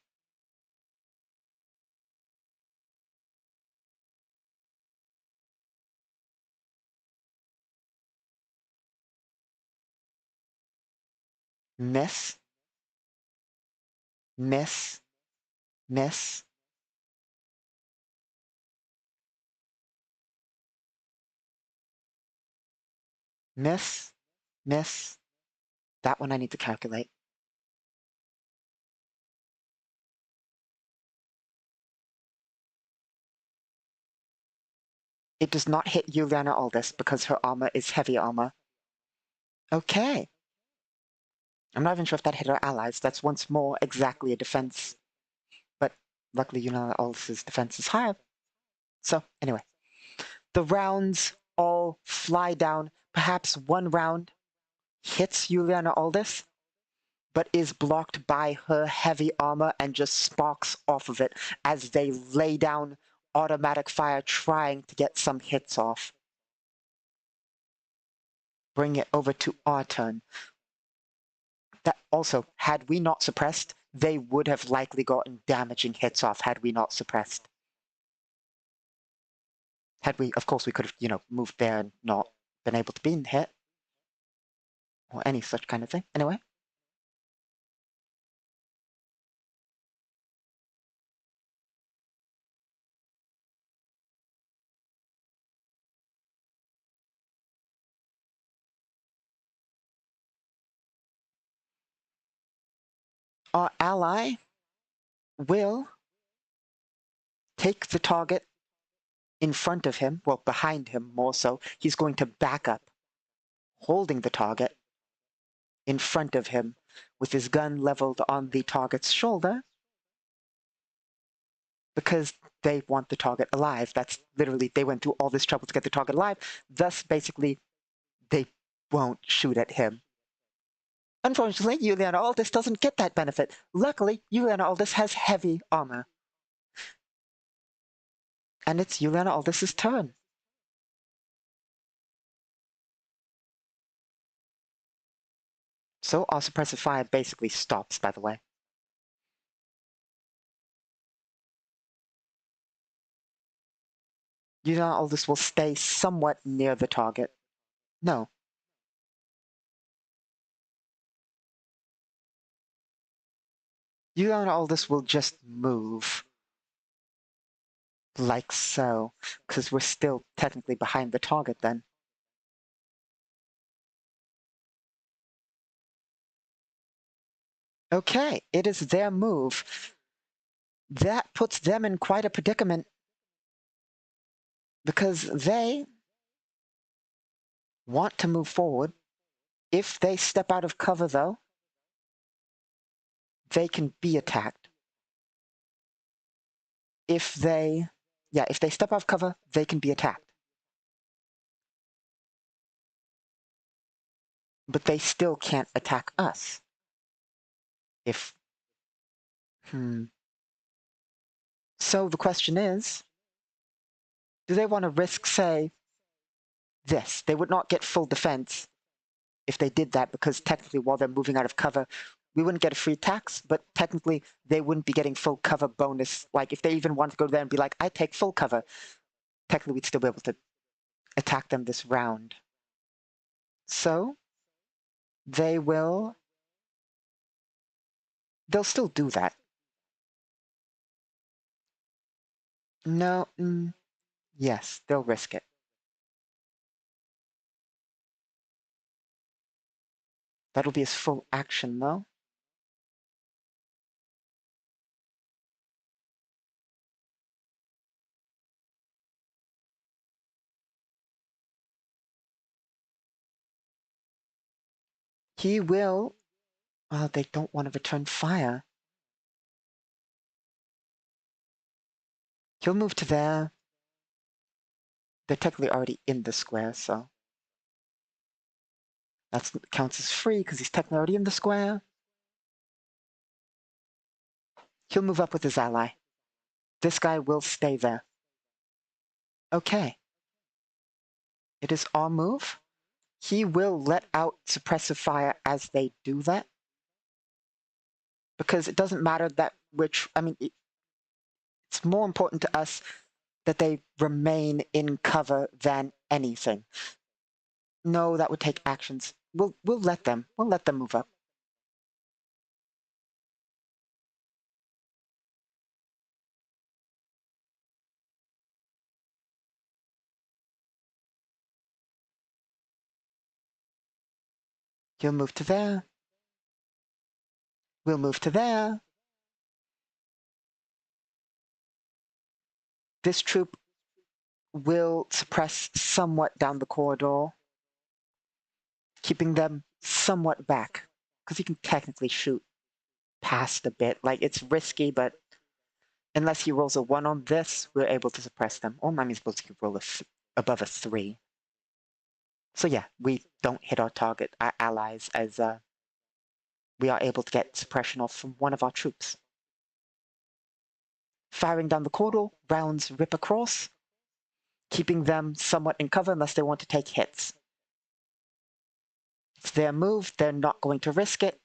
[SPEAKER 1] Miss. Miss. Miss. Miss. Miss. That one I need to calculate. It does not hit Juliana Aldis because her armor is heavy armor. Okay. I'm not even sure if that hit her allies. That's once more exactly a defense. But luckily Juliana Aldis' defense is higher. So, anyway. The rounds all fly down. Perhaps one round hits Juliana Aldis, but is blocked by her heavy armor and just sparks off of it as they lay down automatic fire trying to get some hits off. Bring it over to our turn. That also, had we not suppressed, they would have likely gotten damaging hits off had we not suppressed. Had we, of course, we could have, moved there and not been able to be hit. Or any such kind of thing. Anyway. Our ally will take the target in front of him, well, behind him more so. He's going to back up, holding the target in front of him with his gun leveled on the target's shoulder because they want the target alive. That's literally, they went through all this trouble to get the target alive. Thus, basically, they won't shoot at him. Unfortunately, Juliana Aldis doesn't get that benefit. Luckily, Juliana Aldis has heavy armor. And it's Juliana Aldis' turn. So our suppressive fire basically stops, by the way. Juliana Aldis will stay somewhat near the target. No. Juliana Aldis will just move. Like so. Because we're still technically behind the target then. Okay, it is their move. That puts them in quite a predicament. Because they want to move forward. If they step out of cover, though, they can be attacked. If they step out of cover, they can be attacked. But they still can't attack us. If, So the question is, do they want to risk, say, this? They would not get full defense if they did that, because technically while they're moving out of cover, we wouldn't get a free tax, but technically they wouldn't be getting full cover bonus. Like if they even wanted to go there and be like, I take full cover, technically we'd still be able to attack them this round. So they'll still do that. No, yes, they'll risk it. That'll be his full action, though. He will... Well, they don't want to return fire. He'll move to there. They're technically already in the square, so... That counts as free, because he's technically already in the square. He'll move up with his ally. This guy will stay there. Okay. It is our move. He will let out suppressive fire as they do that. Because it doesn't matter that which... I mean, it's more important to us that they remain in cover than anything. No, that would take actions. We'll let them. We'll let them move up. He'll move to there. We'll move to there. This troop will suppress somewhat down the corridor, keeping them somewhat back, because he can technically shoot past a bit. Like, it's risky, but unless he rolls a 1 on this, we're able to suppress them. Or I mean, supposed to roll above a 3. So yeah, we don't hit our target, our allies, as we are able to get suppression off from one of our troops. Firing down the corridor, rounds rip across, keeping them somewhat in cover unless they want to take hits. It's their move, they're not going to risk it.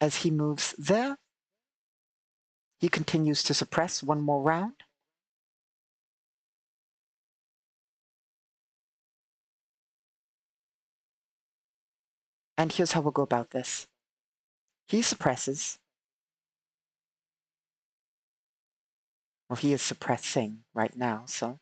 [SPEAKER 1] As he moves there, he continues to suppress one more round. And here's how we'll go about this. He suppresses. Well, he is suppressing right now, so.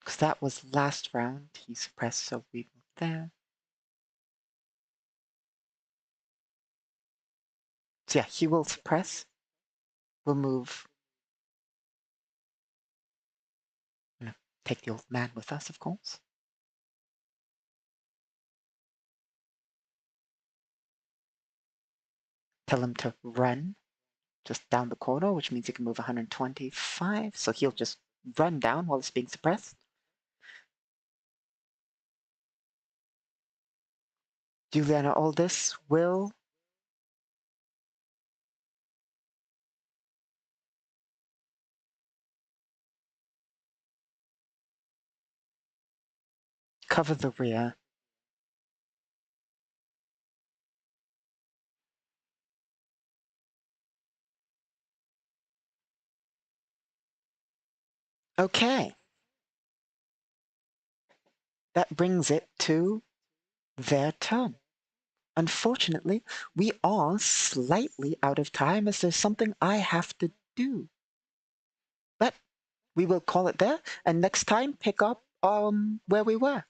[SPEAKER 1] Because that was last round, he suppressed, so we move there. So yeah, he will suppress. We'll move. Take the old man with us, of course. Tell him to run just down the corridor, which means he can move 125. So he'll just run down while it's being suppressed. Juliana Aldis will cover the rear. Okay. That brings it to their turn. Unfortunately, we are slightly out of time as there's something I have to do. But we will call it there and next time pick up where we were.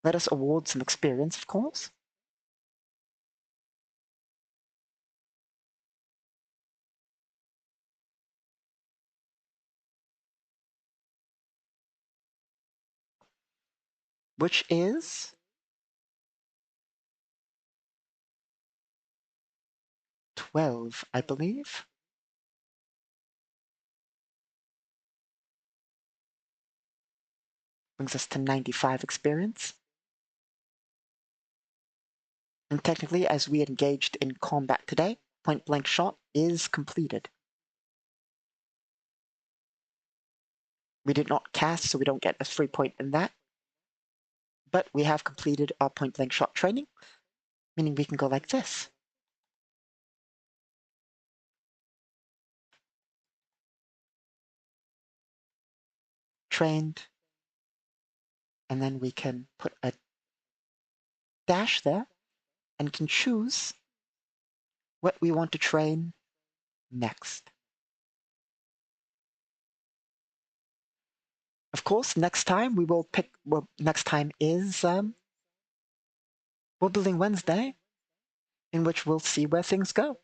[SPEAKER 1] Let us award some experience, of course. Which is 12, I believe. Brings us to 95 experience. And technically, as we engaged in combat today, point blank shot is completed. We did not cast, so we don't get a free point in that. But we have completed our point blank shot training, meaning we can go like this. Trained. And then we can put a dash there and can choose what we want to train next. Of course, next time we will pick, well, next time is World Building Wednesday, in which we'll see where things go.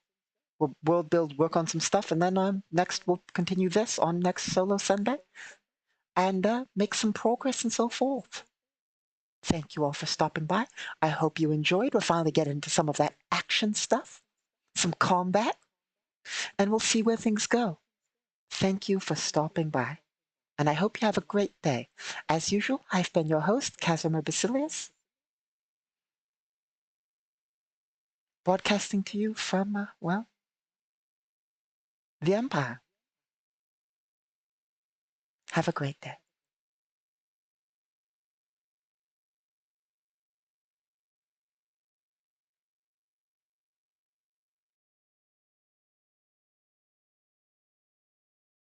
[SPEAKER 1] We'll build, work on some stuff, and then next we'll continue this on next Solo Sunday and make some progress and so forth. Thank you all for stopping by. I hope you enjoyed. We'll finally get into some of that action stuff, some combat, and we'll see where things go. Thank you for stopping by, and I hope you have a great day. As usual, I've been your host, Casimir Basilius, broadcasting to you from, well, the Empire. Have a great day.